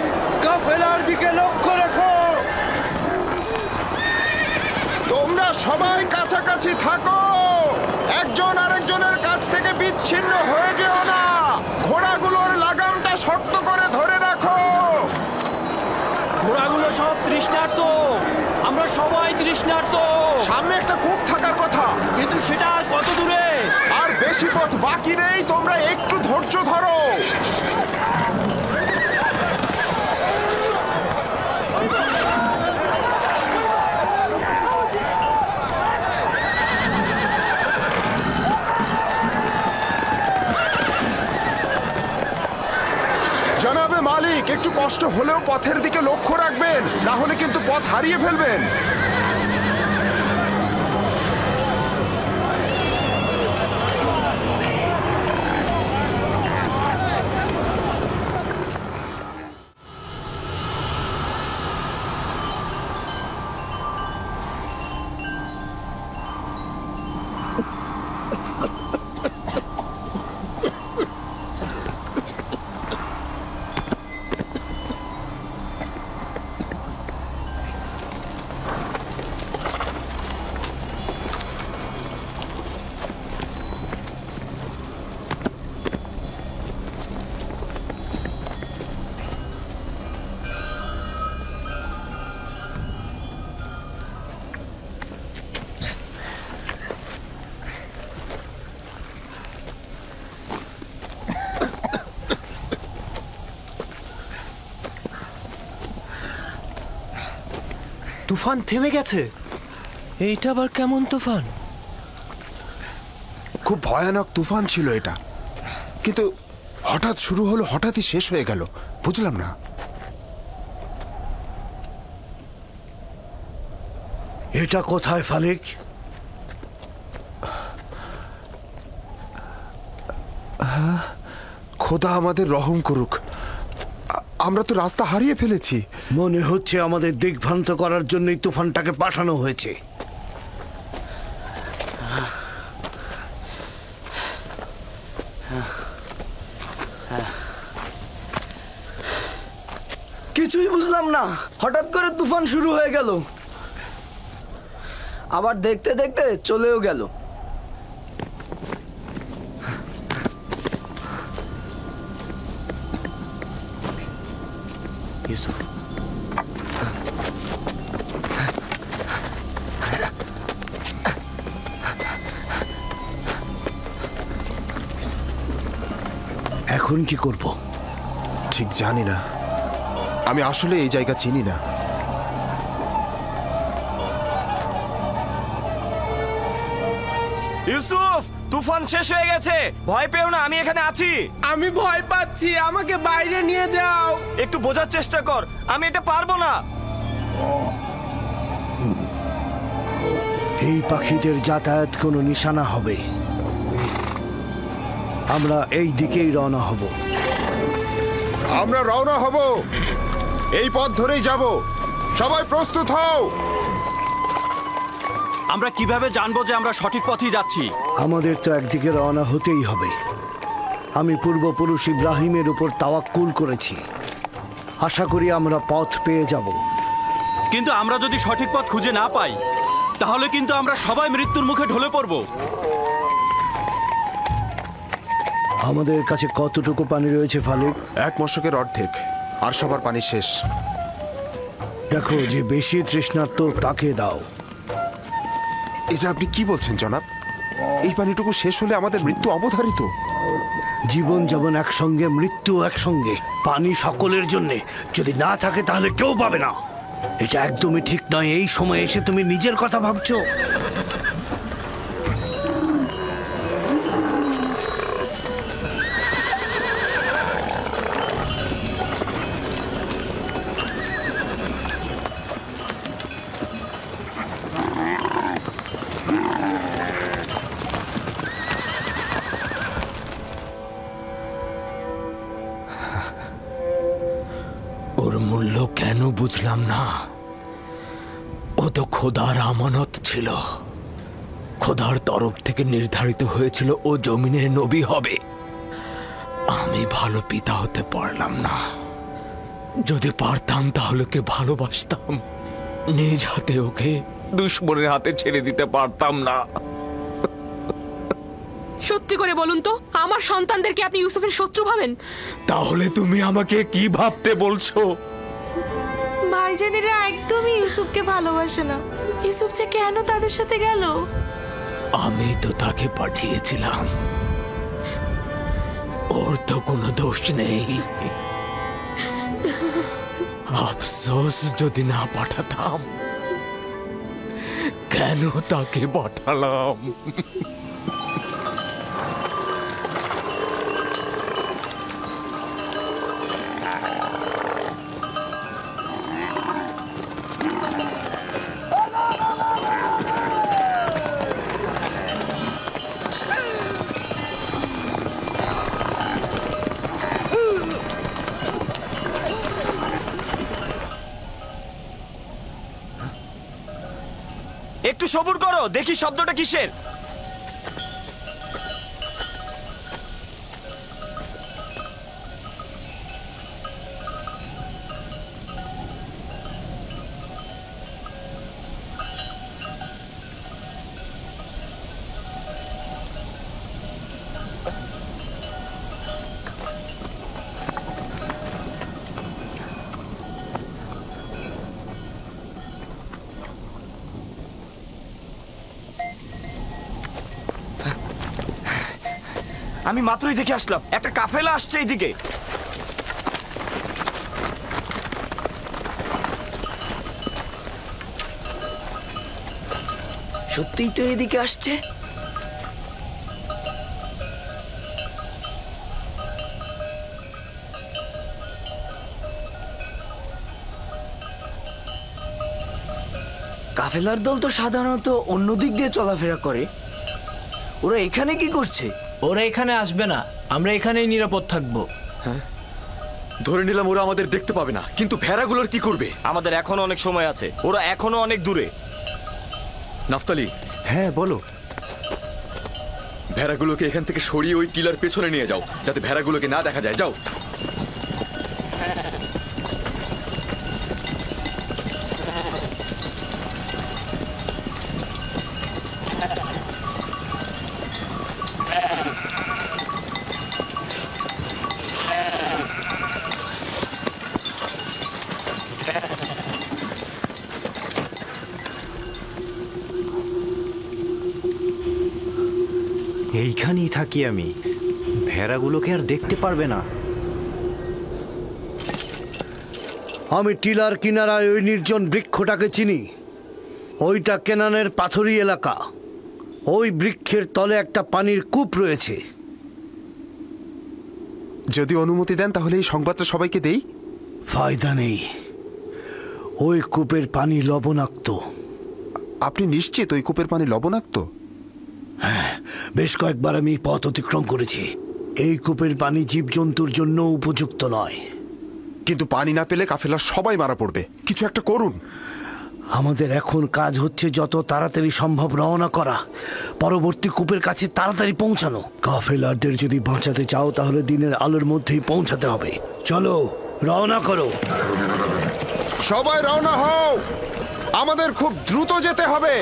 কাফেলার দিকে লক্ষ্য রেখো। তোমরা সবাই কাছাকাছি থাকো, একজন আরেকজনের কাছ থেকে বিচ্ছিন্ন হয়ে যেও না। ঘোড়াগুলোর লাগামটা শক্ত করে ধরে রাখো। ঘোড়াগুলো সব তৃষ্ণার্ত, আমরা সবাই তৃষ্ণার্ত। সামনে একটা কূপ থাকার কথা, কিন্তু সেটা আর কত দূরে? আর বেশি পথ বাকি নেই, তোমরা একটু ধৈর্য ধরো। জনাবে মালিক, একটু কষ্ট হলেও পথের দিকে লক্ষ্য রাখবেন, না হলে কিন্তু পথ হারিয়ে ফেলবেন। তুফান থেমে গেছে। এইটা আবার কেমন তুফান? খুব ভয়ানক তুফান ছিল এটা, কিন্তু হঠাৎ শুরু হলো, হঠাৎই শেষ হয়ে গেল, বুঝলাম না। এটা কোথায় ফালিক? খোদা আমাদের রহম করুক, আমরা তো রাস্তা হারিয়ে ফেলেছি। মনে হচ্ছে আমাদের দিগ্ভ্রান্ত করার জন্যই তুফানটাকে পাঠানো হয়েছে। কিছুই বুঝলাম না, হঠাৎ করে তুফান শুরু হয়ে গেল, আবার দেখতে দেখতে চলেও গেল। ইউসুফ, এখন কি করব ঠিক জানি না, আমি আসলে এই জায়গা চিনি না। ইউসুফ, তুফান শেষ হয়ে গেছে, ভয় পেও না, আমি এখানে আছি। আমি ভয় পাচ্ছি, আমাকে বাইরে নিয়ে যাও। একটু বোঝার চেষ্টা কর, আমি এটা পারবো না। এই পাখিদের যাতায়াত কোনো নিশানা হবে, আমরা এই দিকেই রওনা হব। আমরা রওনা হব, এই পথ ধরেই যাব, সবাই প্রস্তুত হও। আমরা কিভাবে জানবো যে আমরা সঠিক পথেই যাচ্ছি? আমাদের তো একদিকে রওনা হতেই হবে। আমি পূর্বপুরুষ ইব্রাহিমের উপর তাওয়াক্কুল করেছি, আশা করি আমরা পথ পেয়ে যাব। কিন্তু আমরা যদি সঠিক পথ খুঁজে না পাই, তাহলে কিন্তু আমরা সবাই মৃত্যুর মুখে ঢলে পড়ব। আমাদের কাছে কতটুকু পানি রয়েছে ফালিক? এক মশকের অর্ধেক, আর সবার পানি শেষ। দেখো, যে বেশি তৃষ্ণার্ত তাকে দাও। এটা আপনি কি বলছেন জনাব? এই পানিটুকু শেষ হলে আমাদের মৃত্যু অবধারিত। জীবন যেমন একসঙ্গে, মৃত্যু একসঙ্গে। পানি সকলের জন্যে, যদি না থাকে তাহলে কেউ পাবে না। এটা একদমই ঠিক নয়। এই সময় এসে তুমি নিজের কথা ভাবছো। ওর মূল্য কেন বুঝলাম না। ও তো খোদার আমানত ছিল, খোদার তরফ থেকে নির্ধারিত হয়েছিল ও জমিনের নবী হবে। আমি ভালো পিতা হতে পারলাম না। যদি পারতাম তাহলে ওকে ভালোবাসতাম, নিজ হাতে ওকে দুশ্মনের হাতে ছেড়ে দিতে পারতাম না। সত্যি করে বলুন তো, আমার সন্তানদেরকে আপনি ইউসুফের শত্রু ভাবেন? তাহলে তুমি আমাকে কি ভাবতে বলছো? ভাইজানেরা একদমই ইউসুফকে ভালোবাসে না। ইউসুফ যে কেন তাদের সাথে গেল? আমি তো তাকে পাঠিয়েছিলাম, ওর তো কোনো দোষ নেই। আফসোস যদি না পাঠাতাম। কেন তাকে পাঠালাম? একটু সবুর করো, দেখি শব্দটা কিসের। আমি মাত্রই দেখে আসলাম, একটা কাফেলা আসছে এইদিকে। সত্যিই তো এদিকে আসছে। কাফেলার দল তো সাধারণত অন্য দিক দিয়ে চলাফেরা করে, ওরা এখানে কি করছে? ওরা এখানে আসবে না, আমরা এখানেই নিরাপদ থাকবো। হ্যাঁ, ধরে নিলাম ওরা আমাদের দেখতে পাবে না, কিন্তু ভেড়াগুলোর কি করবে? আমাদের এখনো অনেক সময় আছে, ওরা এখনো অনেক দূরে। নাফতালি। হ্যাঁ বলো। ভেড়াগুলোকে এখান থেকে সরিয়ে ওই টিলার পেছনে নিয়ে যাও, যাতে ভেড়াগুলোকে না দেখা যায়। যাও। এইখানেই থাকি আমি, ভেড়াগুলোকে আর দেখতে পারবে না। আমি টিলার কিনারায় ওই নির্জন বৃক্ষটাকে চিনি। ওইটা কেনানের পাথুরি এলাকা। ওই বৃক্ষের তলে একটা পানির কূপ রয়েছে। যদি অনুমতি দেন তাহলে এই সংবাদটা সবাইকে দেই। ফায়দা নেই, ওই কূপের পানি লবণাক্ত। আপনি নিশ্চিত ওই কূপের পানি লবণাক্ত? হ্যাঁ, বেশ কয়েকবার আমি পথ অতিক্রম করেছি। এই কূপের পানি জীবজন্তুর জন্য উপযুক্ত নয়। কিন্তু পানি না পেলে কাফেলার সবাই মারা পড়বে, কিছু একটা করুন। আমাদের এখন কাজ হচ্ছে যত তাড়াতাড়ি সম্ভব রওনা করা, পরবর্তী কূপের কাছে তাড়াতাড়ি পৌঁছানো। কাফেলারদের যদি বাঁচাতে চাও তাহলে দিনের আলোর মধ্যেই পৌঁছাতে হবে। চলো, রওনা করো। সবাই রওনা হও, আমাদের খুব দ্রুত যেতে হবে।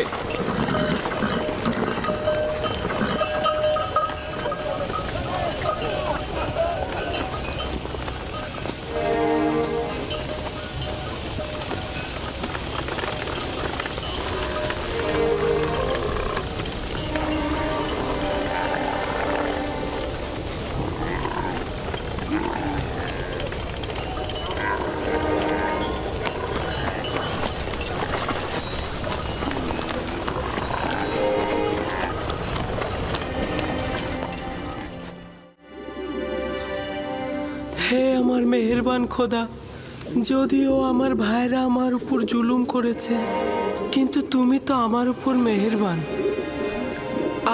হে আমার মেহেরবান খোদা, যদিও আমার ভাইরা আমার উপর জুলুম করেছে, কিন্তু তুমি তো আমার উপর মেহেরবান।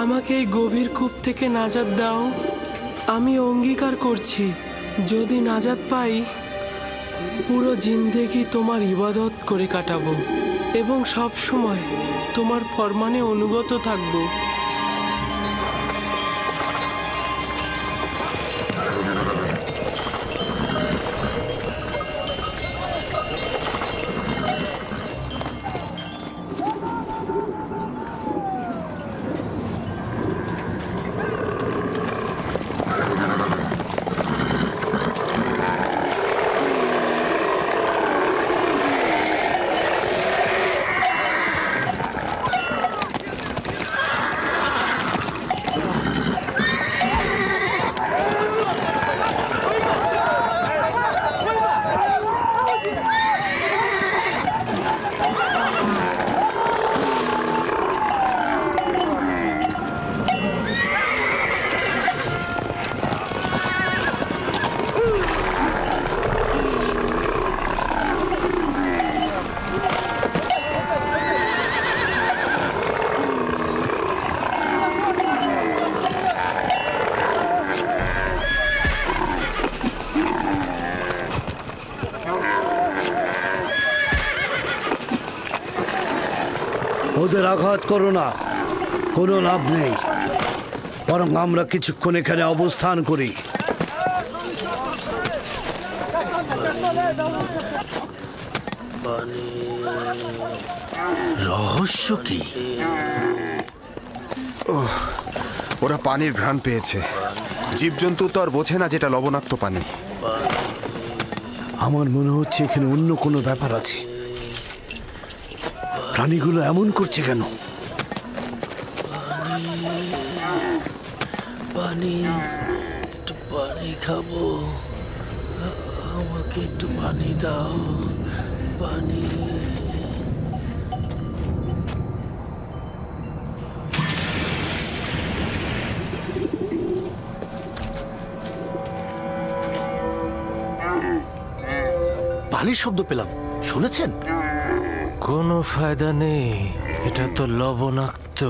আমাকে এই গভীর কূপ থেকে নাজাত দাও। আমি অঙ্গীকার করছি, যদি নাজাত পাই পুরো জিন্দেগি তোমার ইবাদত করে কাটাবো এবং সব সময় তোমার ফরমানে অনুগত থাকবো। ওদের আঘাত করো না, কোনো লাভ নেই। বরং আমরা কিছুক্ষণ এখানে অবস্থান করি। রহস্য কি? ওরা পানির ঘ্রাণ পেয়েছে। জীবজন্তু তো আর বোঝে না যেটা লবণাক্ত পানি। আমার মনে হচ্ছে এখানে অন্য কোনো ব্যাপার আছে। প্রাণীগুলো এমন করছে কেন? পানি, একটু পানি খাবো, আমাকে একটু পানি দাও, পানি। পানির শব্দ পেলাম, শুনেছেন? কোনো ফায়দা নেই, এটা তো লবণাক্ত।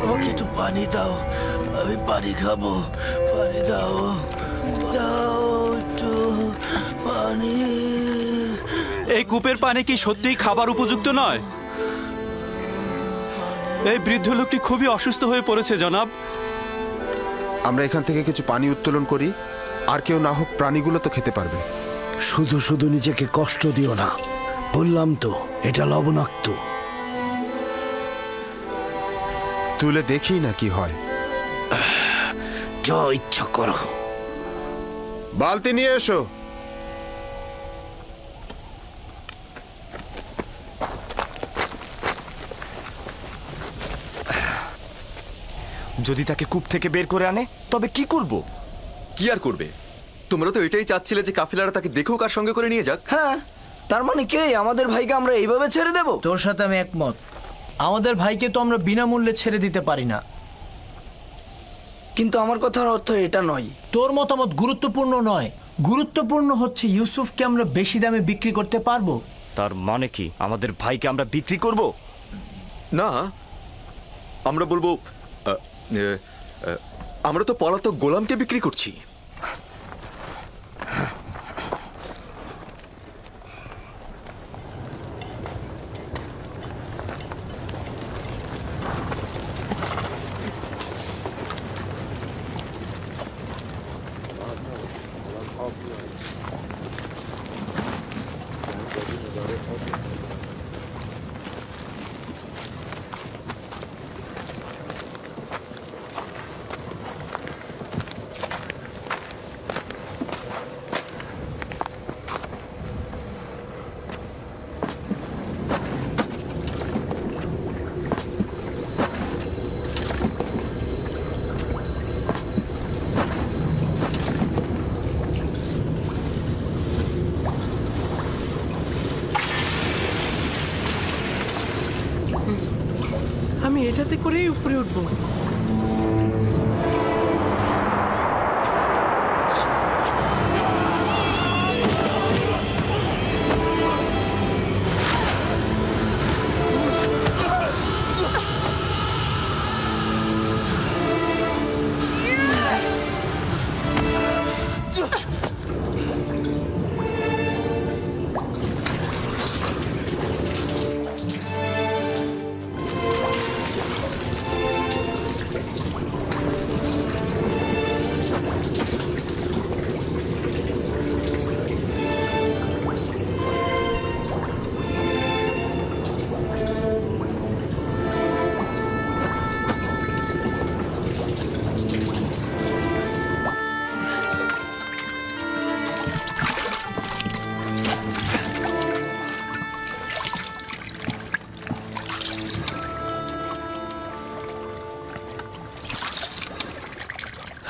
আমাকে একটু পানি দাও, আমি পানি খাবো। পানি দাও, দাও একটু পানি। এই কূপের পানি কি সত্যিই খাবার উপযুক্ত নয়? এই বৃদ্ধ লোকটি খুবই অসুস্থ হয়ে পড়েছে জনাব। আমরা এখান থেকে কিছু পানি উত্তোলন করি, আর কেউ না হোক প্রাণীগুলো তো খেতে পারবে। শুধু শুধু নিজেকে কষ্ট দিও না, বললাম তো এটা লবণাক্ত। তুলে দেখি না কি হয়। যা ইচ্ছা করো। বালতি নিয়ে এসো। যদি তাকে কূপ থেকে বের করে আনে তবে কি করব? কি আর করবে? তোমরা তো এটাই চাচ্ছিলে যে কাফিলারা তাকে দেখুক আর সঙ্গে করে নিয়ে যাক। হ্যাঁ, তার মানে কি আমাদের ভাইকে আমরা এইভাবে ছেড়ে দেব? তোর সাথে আমি একমত। আমাদের ভাইকে তো আমরা বিনামূল্যে ছেড়ে দিতে পারি না। কিন্তু আমার কথার অর্থ এটা নয়। তোর মতামত গুরুত্বপূর্ণ নয়, গুরুত্বপূর্ণ হচ্ছে ইউসুফকে আমরা বেশি দামে বিক্রি করতে পারবো। তার মানে কি আমাদের ভাইকে আমরা বিক্রি করব? না, আমরা বলবো আমরা তো পলাতক গোলামকে বিক্রি করছি। আমি এটাতে করেই উপরে উঠবো।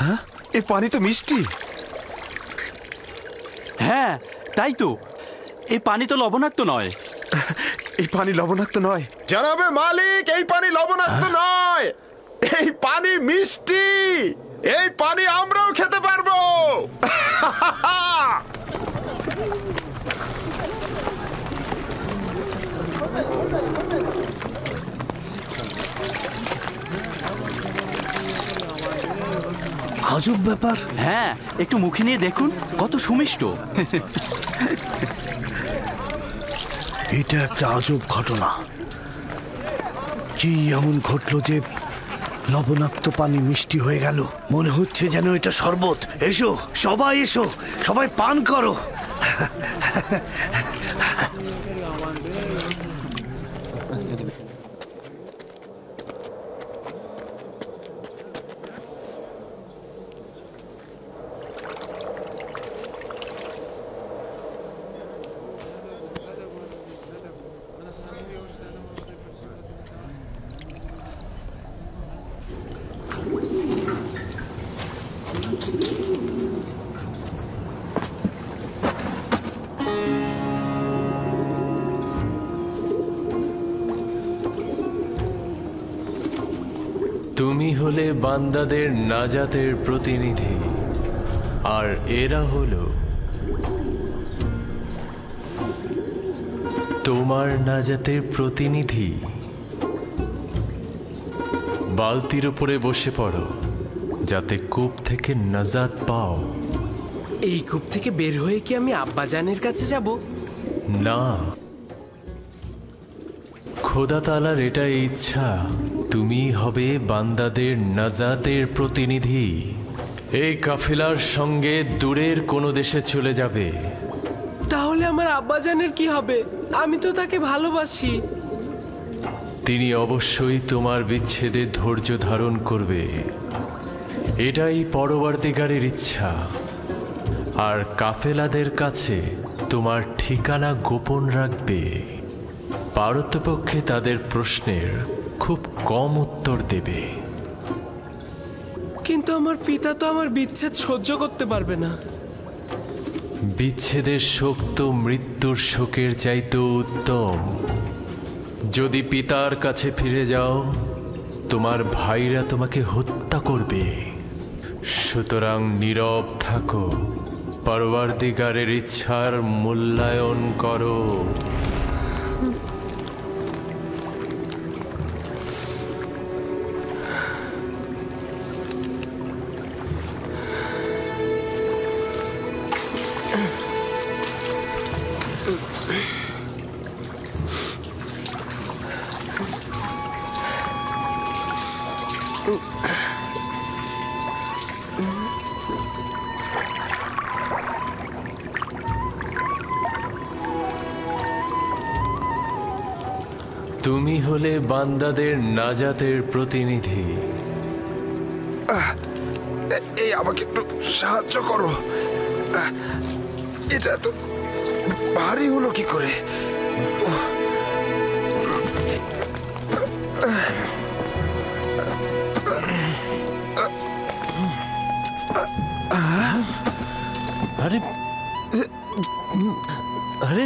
হ্যাঁ, এই পানি তো মিষ্টি। হ্যাঁ, তাই তো। এই পানি তো লবণাক্ত নয়। এই পানি লবণাক্ত নয় জানাবে মালিক, এই পানি লবণাক্ত নয়, এই পানি মিষ্টি। এই পানি আমরাও খেতে পারবো। আজব ব্যাপার। হ্যাঁ, একটু মুখে নিয়ে দেখুন, কত সুমিষ্ট। এটা একটা আজব ঘটনা। কি এমন ঘটলো যে লবণাক্ত পানি মিষ্টি হয়ে গেল? মনে হচ্ছে যেন এটা শরবত। এসো সবাই, এসো সবাই পান করো। তুমি হলে বান্দাদের নাজাতের প্রতিনিধি, আর এরা হলো তোমার নাজাতের প্রতিনিধি। বালতির উপরে বসে পড়ো যাতে কূপ থেকে নাজাত পাও। এই কূপ থেকে বের হয়ে কি আমি আব্বাজানের কাছে যাব? না, খোদা তাআলার এটাই ইচ্ছা, তুমি হবে বান্দাদের নাজাতের প্রতিনিধি। এই কাফেলার সঙ্গে দূরের কোনো দেশে চলে যাবে। তাহলে আমার আব্বাজানের কি হবে? আমি তো তাকে ভালোবাসি। তিনি অবশ্যই তোমার বিচ্ছেদে ধৈর্য ধারণ করবে, এটাই পরবর্তীকারের ইচ্ছা। আর কাফেলাদের কাছে তোমার ঠিকানা গোপন রাখবে। পারতপক্ষে তাদের প্রশ্নের খুব কম উত্তর দেবে। কিন্তু আমার পিতা তো আমার বিচ্ছেদ সহ্য করতে পারবে না। বিচ্ছেদের শোক তো মৃত্যুর শোকের চাইতেও উত্তম। যদি পিতার কাছে ফিরে যাও, তোমার ভাইরা তোমাকে হত্যা করবে। সুতরাং নীরব থাকো, পরবর্তীকারের ইচ্ছার মূল্যায়ন করো। তুমি হলে বান্দাদের নাজাতের প্রতিনিধি। এই আমাকে একটু সাহায্য করো। এটা তো ভারী হলো কি করে? আরে আরে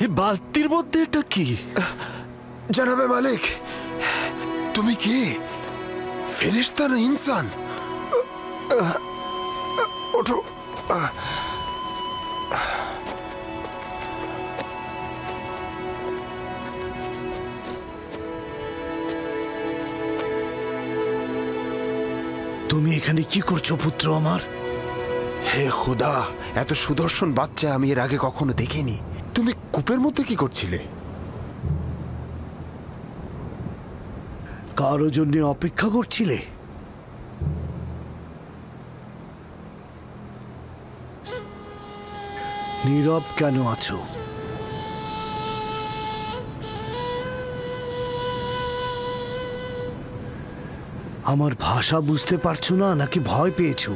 এই বালতির মধ্যে এটা কি? জানাবে মালিক, তুমি কি ফেরেশতা না ইনসান? ওঠো। তুমি এখানে কি করছো পুত্র আমার? হে খোদা, এত সুদর্শন বাচ্চা আমি এর আগে কখনো দেখিনি। তুমি কূপের মধ্যে কি করছিলে? কারো জন্য অপেক্ষা করছিলে? নীরব কেন আছো? আমার ভাষা বুঝতে পারছো না নাকি ভয় পেয়েছো?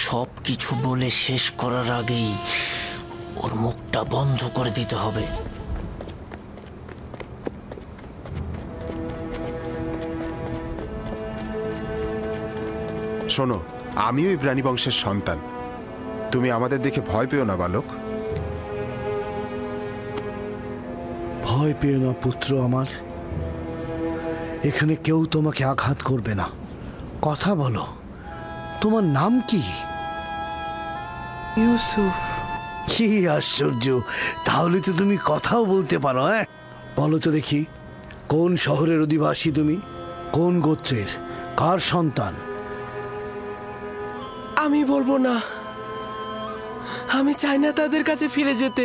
সব কিছু বলে শেষ করার আগেই ওর মুখটা বন্ধ করে দিতে হবে। শোনো, আমিও এই প্রাণী বংশের সন্তান। তুমি আমাদের দেখে ভয় পেও না বালক। ভয় পেও না পুত্র আমার, এখানে কেউ তোমাকে আঘাত করবে না। কথা বলো, তোমার নাম কি? ইউসুফ। কি আশ্চর্য, তাহলে তো তুমি কথাও বলতে পারো। হ্যাঁ, বলো তো দেখি, কোন শহরের অধিবাসী তুমি? কোন গোত্রের? কার সন্তান? আমি বলবো না। আমি চাই না তাদের কাছে ফিরে যেতে।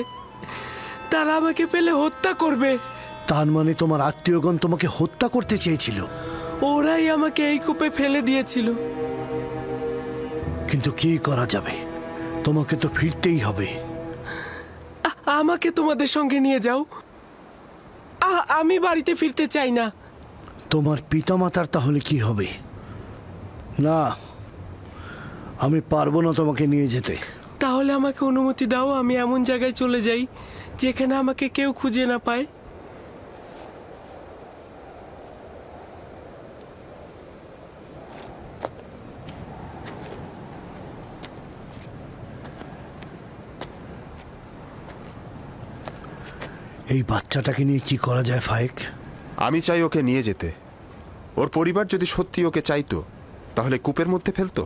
তারা আমাকে পেলে হত্যা করবে। তার মানে তোমার আত্মীয়গণ তোমাকে হত্যা করতে চেয়েছিল? ওরাই আমাকে এই কূপে ফেলে দিয়েছিল। কিন্তু কি করা যাবে, তোমাকে তো ফিরতেই হবে। আমাকে তোমাদের সঙ্গে নিয়ে যাও। আমি বাড়িতে ফিরতে চাই না। তোমার পিতামাতার তাহলে কি হবে? না, আমি পারবো না তোমাকে নিয়ে যেতে। তাহলে আমাকে অনুমতি দাও, আমি এমন জায়গায় চলে যাই যেখানে আমাকে কেউ খুঁজে না পায়। এই বাচ্চাটাকে নিয়ে কি করা যায় ফায়েক? আমি চাই ওকে নিয়ে যেতে। ওর পরিবার যদি সত্যি ওকে চাইতো তাহলে কূপের মধ্যে ফেলতো।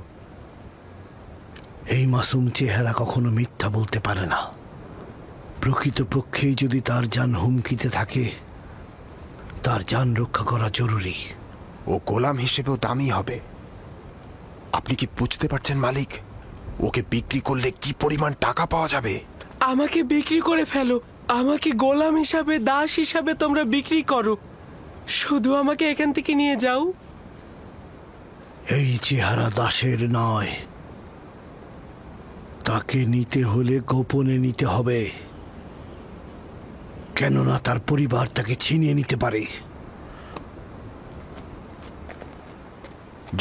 এই মাসুম চেহারা কখনো মিথ্যা বলতে পারে না। প্রকৃতপক্ষেই যদি তার জান হুমকিতে থাকে, তার জান রক্ষা করা জরুরি। ও গোলাম হিসেবেও দামি হবে। আপনি কি বুঝতে পারছেন মালিক? ওকে বিক্রি করলে কি পরিমাণ টাকা পাওয়া যাবে? আমাকে বিক্রি করে ফেলো, আমাকে গোলাম হিসাবে, দাস হিসাবে তোমরা বিক্রি করো, শুধু আমাকে এখান থেকে নিয়ে যাও। এই চেহারা দাসের নয়, তাকে নিতে হলে গোপনে নিতে হবে, কেননা তার পরিবার তাকে ছিনিয়ে নিতে পারে।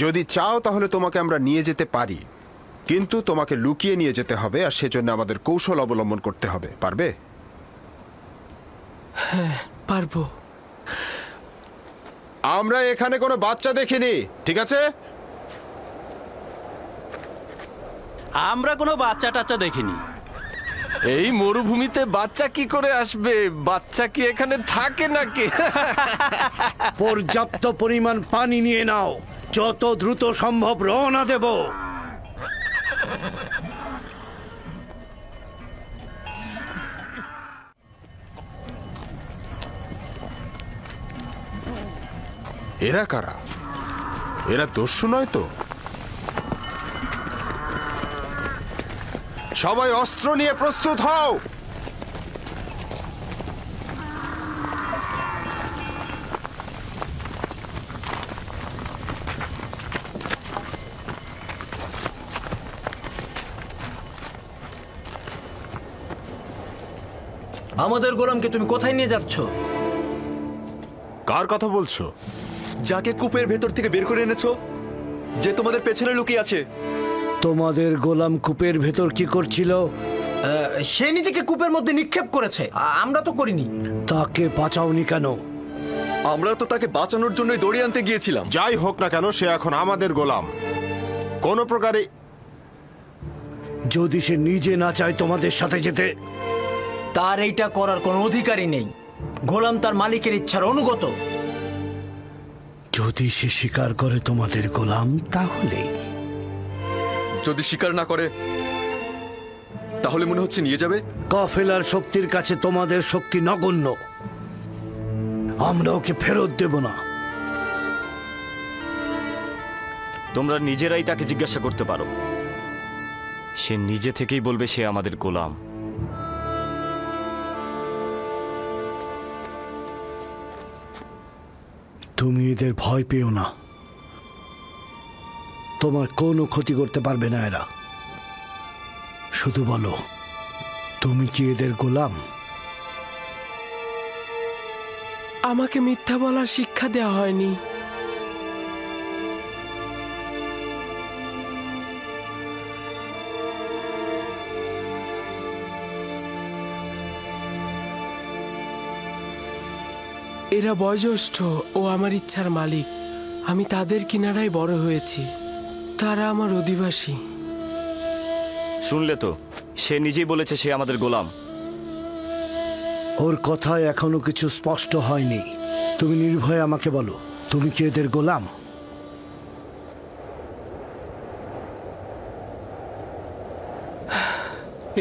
যদি চাও তাহলে তোমাকে আমরা নিয়ে যেতে পারি, কিন্তু তোমাকে লুকিয়ে নিয়ে যেতে হবে, আর সেজন্য আমাদের কৌশল অবলম্বন করতে হবে। পারবে? হ্যাঁ পারবো। আমরা এখানে কোনো বাচ্চা দেখিনি, ঠিক আছে? আমরা কোনো বাচ্চা টাচ্চা দেখিনি। এই মরুভূমিতে বাচ্চা কি করে আসবে? বাচ্চা কি এখানে থাকে নাকি? পর্যাপ্ত পরিমাণ পানি নিয়ে নাও, যত দ্রুত সম্ভব রওনা দেব। এরা কারা? এরা দস্যু নয় তো? সবাই অস্ত্র নিয়ে প্রস্তুত হও। আমাদের গোলামকে তুমি কোথায় নিয়ে যাচ্ছ? কার কথা বলছো? যাকে কূপের ভেতর থেকে বের করে এনেছো, যে তোমাদের পেছনে লুকিয়ে আছে। তোমাদের গোলাম কূপের ভেতর কি করছিল? সে নিজেকে কূপের মধ্যে নিক্ষেপ করেছে, আমরা তো করিনি। তাকে বাঁচাওনি কেন? আমরা তো তাকে বাঁচানোর জন্যই দড়ি আনতে গিয়েছিলাম। যাই হোক না কেন, সে এখন আমাদের গোলাম। কোনো প্রকারে যদি সে নিজে না চায় তোমাদের সাথে যেতে, তার এইটা করার কোনো অধিকারই নেই। গোলাম তার মালিকের ইচ্ছার অনুগত। যদি সে স্বীকার করে তোমাদের গোলাম, তাহলে? যদি স্বীকার না করে তাহলে মনে হচ্ছে নিয়ে যাবে। কাফেলার শক্তির কাছে তোমাদের শক্তি নগণ্য। আমরা ওকে ফেরত দেব না। তোমরা নিজেরাই তাকে জিজ্ঞাসা করতে পারো, সে নিজে থেকেই বলবে সে আমাদের গোলাম। তুমি এদের ভয় পেও না, তোমার কোনো ক্ষতি করতে পারবে না এরা। শুধু বলো, তুমি কি এদের গোলাম? আমাকে মিথ্যা বলার শিক্ষা দেওয়া হয়নি। এরা বয়োজ্যেষ্ঠ ও আমার ইচ্ছার মালিক। আমি তাদের কিনারায় বড় হয়েছি, তারা আমার অধিবাসী। শুনলে তো, সে নিজেই বলেছে সে আমাদের গোলাম। ওর কথায় এখনো কিছু স্পষ্ট হয়নি। তুমি নির্ভয়ে আমাকে বলো, তুমি কি এদের গোলাম?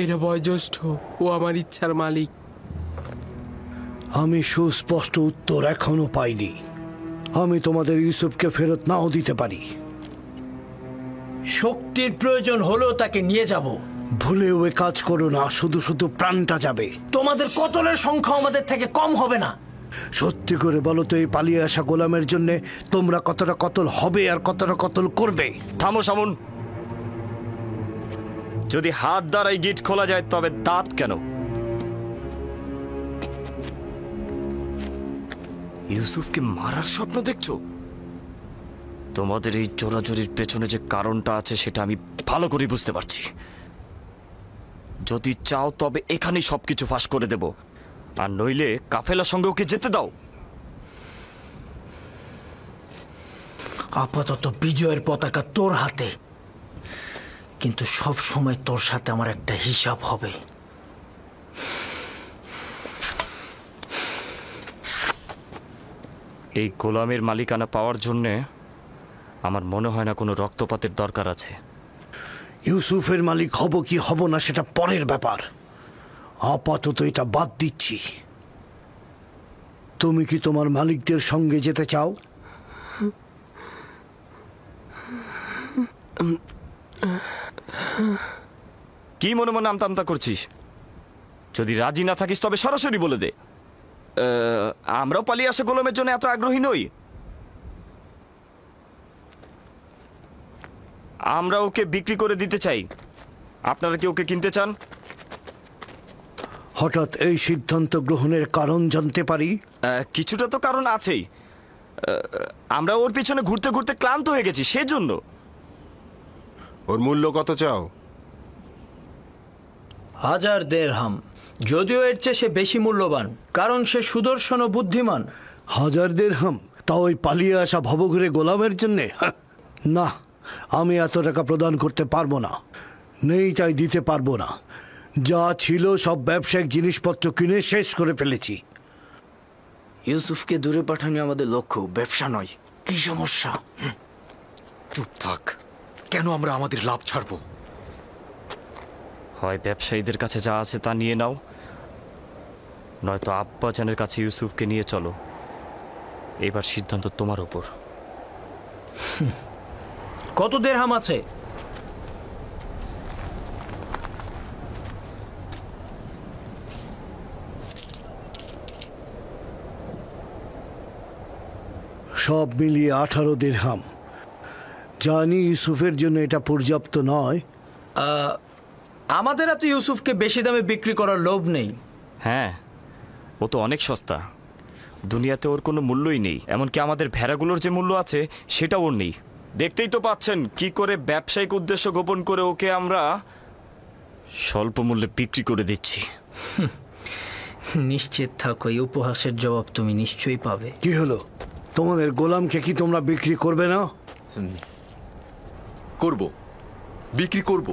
এরা বয়োজ্যেষ্ঠ ও আমার ইচ্ছার মালিক। আমি সুস্পষ্ট উত্তর এখনো পাইনি। আমি তোমাদের ইউসুফকে ফেরত নাও দিতে পারি। শক্তির প্রয়োজন হলেও তাকে নিয়ে যাব। ভুলেও এ কাজ করো না, শুধু শুধু প্রাণটা যাবে। তোমাদের কতলের সংখ্যা আমাদের থেকে কম হবে না। সত্যি করে বলো তো, এই পালিয়ে আসা গোলামের জন্য তোমরা কতটা কতল হবে আর কতটা কতল করবে? থামো সামুন। যদি হাত দ্বারাই গিট খোলা যায় তবে দাঁত কেন? ইউসুফকে মারার স্বপ্ন দেখছো? তোমাদের এই চোরাচুরির পেছনে যে কারণটা আছে সেটা আমি ভালো করে বুঝতে পারছি। যদি চাও তবে এখানেই সবকিছু ফাঁস করে দেব, আর নইলে কাফেলার সঙ্গে ওকে যেতে দাও। আপাতত বিজয়ের পতাকা তোর হাতে, কিন্তু সব সময় তোর সাথে আমার একটা হিসাব হবে। এই গোলামের মালিকানা পাওয়ার জন্যে আমার মনে হয় না কোনো রক্তপাতের দরকার আছে। ইউসুফের মালিক হব কি হব না সেটা পরের ব্যাপার, আপাতত এটা বাদ দিচ্ছি। তুমি কি তোমার মালিকদের সঙ্গে যেতে চাও? কি মনে মনে আমতা আমতা করছিস? যদি রাজি না থাকিস তবে সরাসরি বলে দে। আমরাও পালিয়ে আসা গোলামের জন্য এত আগ্রহী নই। আমরা ওকে বিক্রি করে দিতে চাই। আপনারা কি ওকে কিনতে চান? হঠাৎ এই সিদ্ধান্ত গ্রহণের কারণ জানতে পারি? কিছুটা তো কারণ আছেই। আমরা ওর পিছনে ঘুরতে ঘুরতে ক্লান্ত হয়ে গেছি, সেজন্য। ওর মূল্য কত চাও? 1000 দিরহাম। যদিও এর চেয়ে সে বেশি মূল্যবান, কারণ সে সুদর্শন ও বুদ্ধিমান। 1000 দিরহাম? তা ওই পালিয়ে আসা ভবঘুরে গোলামের জন্যে? না, আমি এত টাকা প্রদান করতে পারবো না। নেই তাই দিতে পারবো না। যা ছিল সব ব্যবসায়িক জিনিসপত্র কিনে শেষ করে ফেলেছি। ইউসুফকে দূরে পাঠানো আমাদের লক্ষ্য, ব্যবসা নয়। কি সমস্যা? চুপ থাক। কেন আমরা আমাদের লাভ ছাড়বো? হয় ব্যবসায়ীদের কাছে যা আছে তা নিয়ে নাও, নয়তো আব্বাজানের কাছে ইউসুফকে নিয়ে চলো। এবার সিদ্ধান্ত তোমার ওপর। কত দিরহাম আছে? সব মিলিয়ে 18 দিরহাম। জানি ইউসুফের জন্য এটা পর্যাপ্ত নয়। আমাদের এত ইউসুফকে বেশি দামে বিক্রি করার লোভ নেই। হ্যাঁ, ও তো অনেক সস্তা। দুনিয়াতে ওর কোনো মূল্যই নেই। এমনকি আমাদের ভেড়াগুলোর যে মূল্য আছে সেটা ওর নেই। দেখতেই তো পাচ্ছেন কি করে ব্যবসায়িক উদ্দেশ্য গোপন করে ওকে আমরা স্বল্প মূল্যে বিক্রি করে দিচ্ছি। নিশ্চিত থাকো, এই উপহাসের জবাব তুমি নিশ্চয়ই পাবে। কি হলো? তোমাদের গোলামকে কি তোমরা বিক্রি করবে না? করব, বিক্রি করব।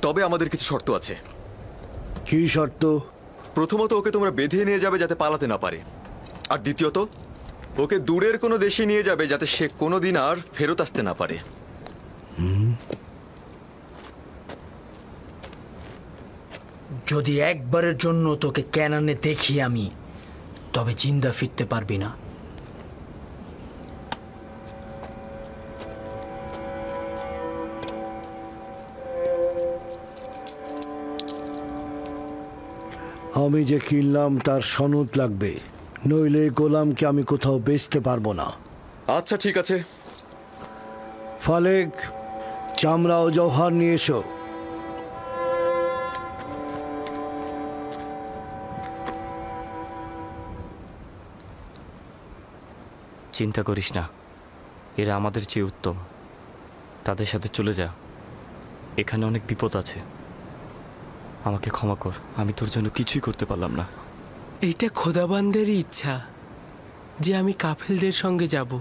তবে আমাদের কিছু শর্ত আছে। কি শর্ত? প্রথমত, ওকে তোমরা বেঁধে নিয়ে যাবে যাতে পালাতে না পারে। আর দ্বিতীয়ত, ওকে দূরের কোনো দেশে নিয়ে যাবে যাতে সে কোনোদিন আর ফেরত আসতে না পারে। যদি একবারের জন্য তোকে ক্যানানে দেখি আমি, তবে জিন্দা ফিরতে পারবি না। আমি যে কিনলাম তার সনদ লাগবে, নইলে গোলামকে আমি কোথাও বেচতে পারবো না। আচ্ছা, ঠিক আছে। ফালেক, চামড়া ও জওহার নিয়ে এসো। চিন্তা করিস না, এরা আমাদের চেয়ে উত্তম। তাদের সাথে চলে যা। এখানে অনেক বিপদ আছে। আমাকে ক্ষমা কর, আমি তোর জন্য কিছুই করতে পারলাম না। এইটা খোদাবান্দেরই ইচ্ছা যে আমি কাফেলদের সঙ্গে যাব,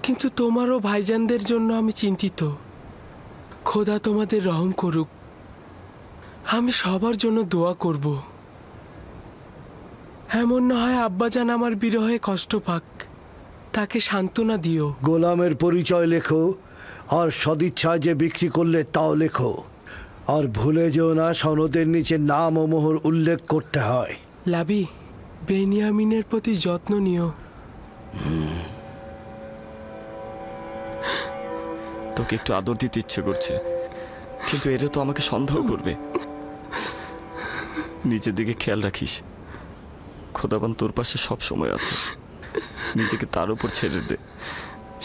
কিন্তু তোমারও ভাইজানদের জন্য আমি চিন্তিত। খোদা তোমাদের রহম করুক। আমি সবার জন্য দোয়া করব। এমন না হয় আব্বাজান আমার বিরহে কষ্ট পাক, তাকে সান্ত্বনা দিও। গোলামের পরিচয় লেখো, আর সদিচ্ছায় যে বিক্রি করলে তাও লেখো। আর ভুলে যেও না সনদের নিচে নাম ও মোহর উল্লেখ করতে হয়। লাবি, বেনিয়ামিনের প্রতি যত্ন নিও। তোকে একটু আদর দিতে ইচ্ছে করছে, কিন্তু এরা তো আমাকে সন্দেহ করবে। নিজের দিকে খেয়াল রাখিস। খোদাবান তোর পাশে সব সময় আছে। নিজেকে তার উপর ছেড়ে দে।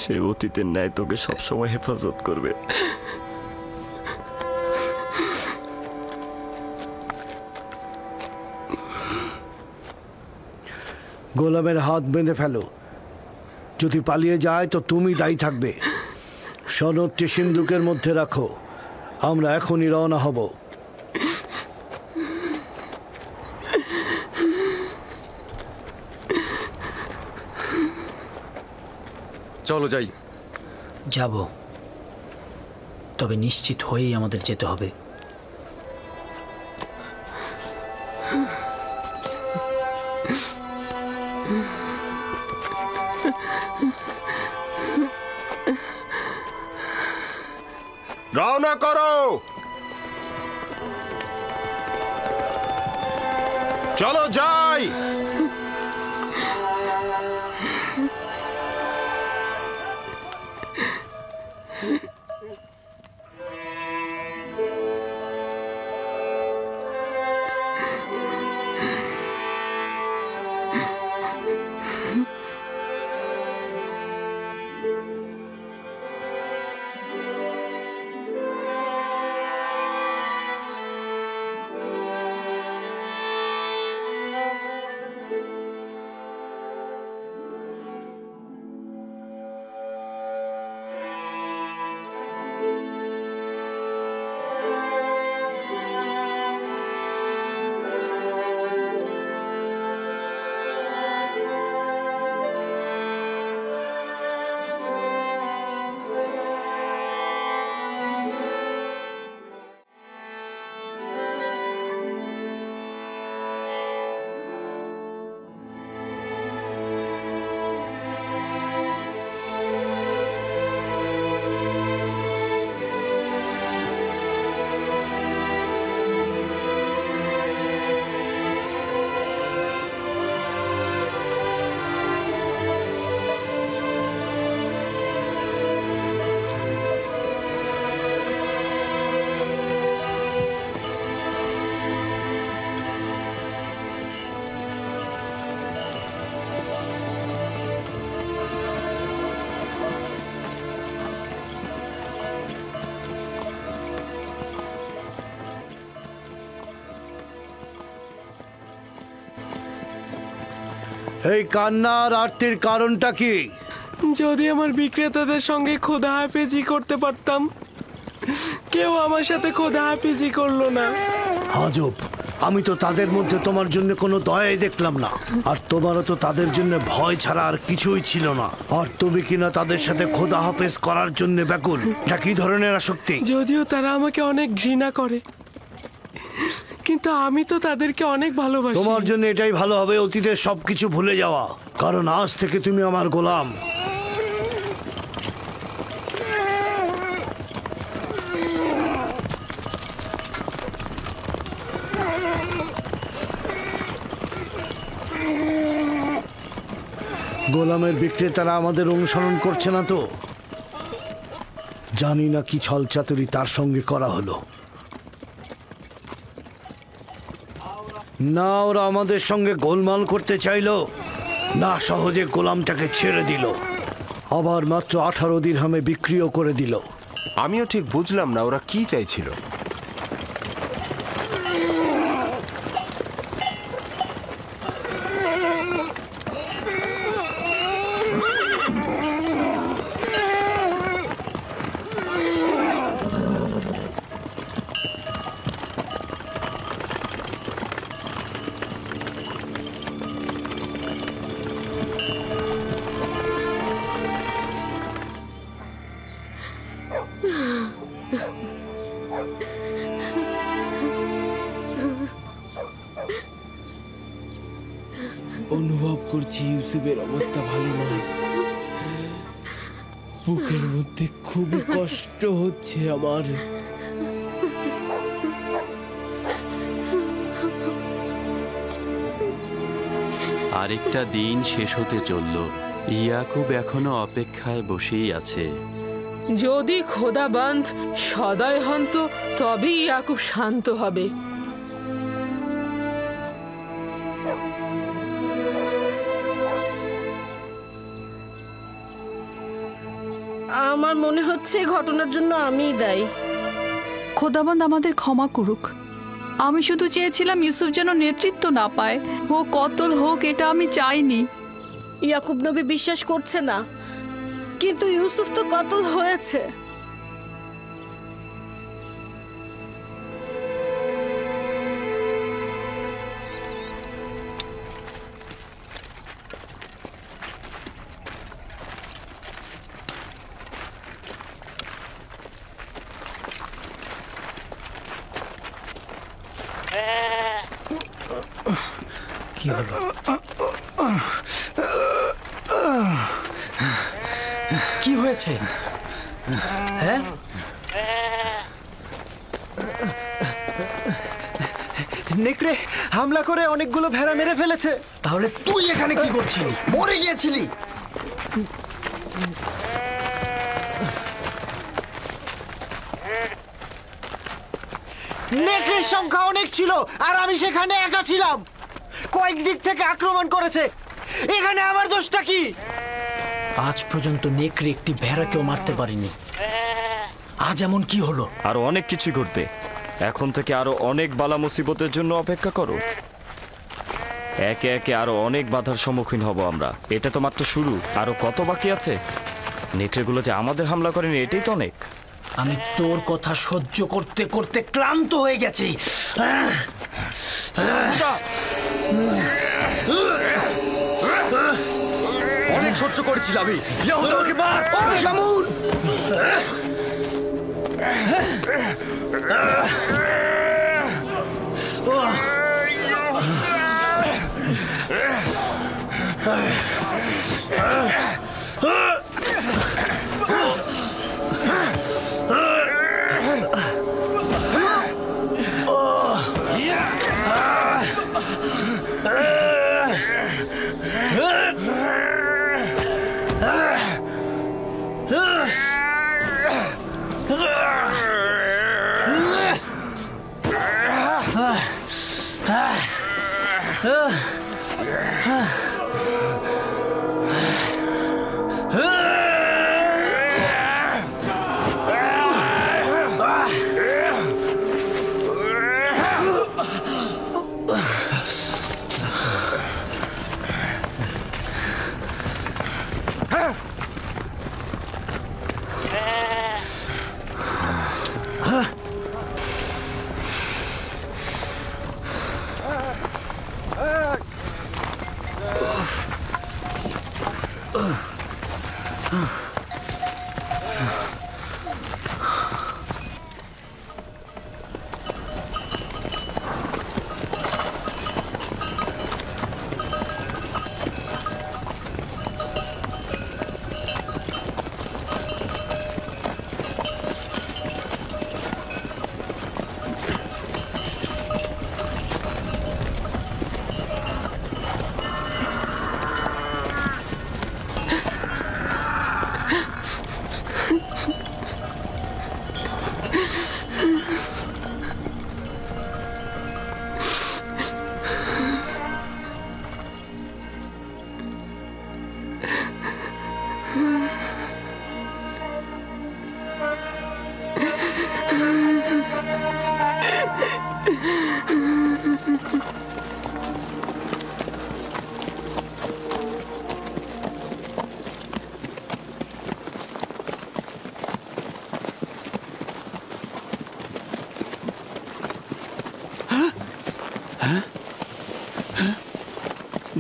সে অতীতের ন্যায় তোকে সবসময় হেফাজত করবে। গোলামের হাত বেঁধে ফেলো। যদি পালিয়ে যায় তো তুমি দায়ী থাকবে। সনদটি সিন্দুকের মধ্যে রাখো। আমরা এখনই রওনা হব। চলো যাই। যাব, তবে নিশ্চিত হয়েই আমাদের যেতে হবে। রওনা করো। চলো যাই। এই কান্নার আরতির কারণটা কি? যদি আমার বিক্রেতাদের সঙ্গে খোদা হাফেজি করতে পারতাম, কেউ আমার সাথে খোদা হাফেজি করলো না। আজব, আমি তো তাদের মধ্যে তোমার জন্য কোনো দয়াই দেখলাম না, আর তোমারও তো তাদের জন্য ভয় ছাড়া আর কিছুই ছিল না। আর তুমি কিনা তাদের সাথে খোদা হাফেজ করার জন্য ব্যাকুল। এটা কি ধরনের আসক্তি? যদিও তারা আমাকে অনেক ঘৃণা করে, কিন্তু আমি তো তাদেরকে অনেক ভালোবাসি। তোমার জন্য এটাই ভালো হবে অতীতের সবকিছু ভুলে যাওয়া, কারণ আজ থেকে তুমি আমার গোলাম। গোলামের বিক্রেতারা আমাদের অনুসরণ করছে না তো? জানি না কি ছলচাতুরি তার সঙ্গে করা হলো। না ওরা আমাদের সঙ্গে গোলমাল করতে চাইলো, না সহজে গোলামটাকে ছেড়ে দিল, আবার মাত্র 18 দিরহামে বিক্রিও করে দিল। আমিও ঠিক বুঝলাম না ওরা কি চাইছিল। অনুভব করছি ইউসুফের অবস্থা ভালো নয়। বুকের মধ্যে খুবই কষ্ট হচ্ছে আমার। আরেকটা দিন শেষ হতে চলল। ইয়াকুব এখনো অপেক্ষায় বসেই আছে। যদি খোদাবন্ধ সদয় হন তো তবেই ইয়াকুব শান্ত হবে। আমার মনে হচ্ছে ঘটনার জন্য আমিই দায়ী। খোদাবন্দ আমাদের ক্ষমা করুক। আমি শুধু চেয়েছিলাম ইউসুফ যেন নেতৃত্ব না পায়, ও কতল হোক, এটা আমি চাইনি। ইয়াকুব নবী বিশ্বাস করছে না, কিন্তু ইউসুফ তো কতল হয়েছে। কি হলো? কি হয়েছে? হ্যাঁ, নেকড়ে হামলা করে অনেকগুলো ভেড়া মেরে ফেলেছে। তাহলে তুই এখানে কি করছিলি? মরে গিয়েছিলি? নেকড়ের সংখ্যা অনেক ছিল আর আমি সেখানে একা ছিলাম। কয়েক দিক থেকে আক্রমণ করেছে, এখানে আমার দোষটা কি? আজ পর্যন্ত নেকড়ে একটি ভেড়াকেও মারতে পারিনি, আজ এমন কি হলো? আরো অনেক কিছু ঘটবে। এখন থেকে আরো অনেক বালা মুসিবতের জন্য অপেক্ষা করো। একে একে আরো অনেক বাধার সম্মুখীন হব আমরা। এটা তো মাত্র শুরু, আরো কত বাকি আছে। নেকড়েগুলো যে আমাদের হামলা করেনি এটাই তো অনেক। আমি তোর কথা সহ্য করতে করতে ক্লান্ত হয়ে গেছি। অনেক সহ্য করেছিল আমি। ইয়াহুদাকে মার। শামুন!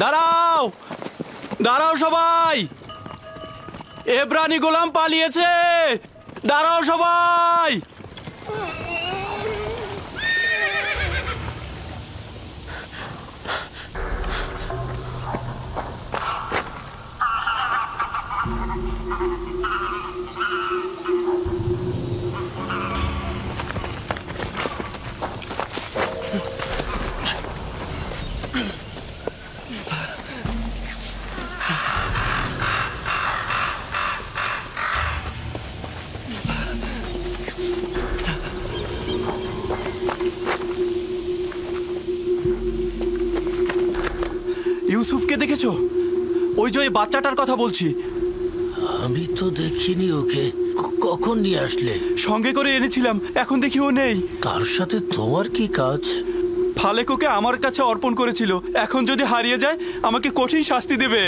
দাঁড়াও, দাঁড়াও সবাই, এব্রানি গোলাম পালিয়েছে। দাঁড়াও সবাই। ইউসুফকে দেখেছো? ওই যে ওই বাচ্চাটার কথা বলছি। আমি তো দেখিনি ওকে। কখন নিয়ে আসলে? সঙ্গে করে এনেছিলাম, এখন দেখি ও নেই। তার সাথে তোমার কি কাজ? ফালেক ওকে আমার কাছে অর্পণ করেছিল, এখন যদি হারিয়ে যায় আমাকে কঠিন শাস্তি দেবে।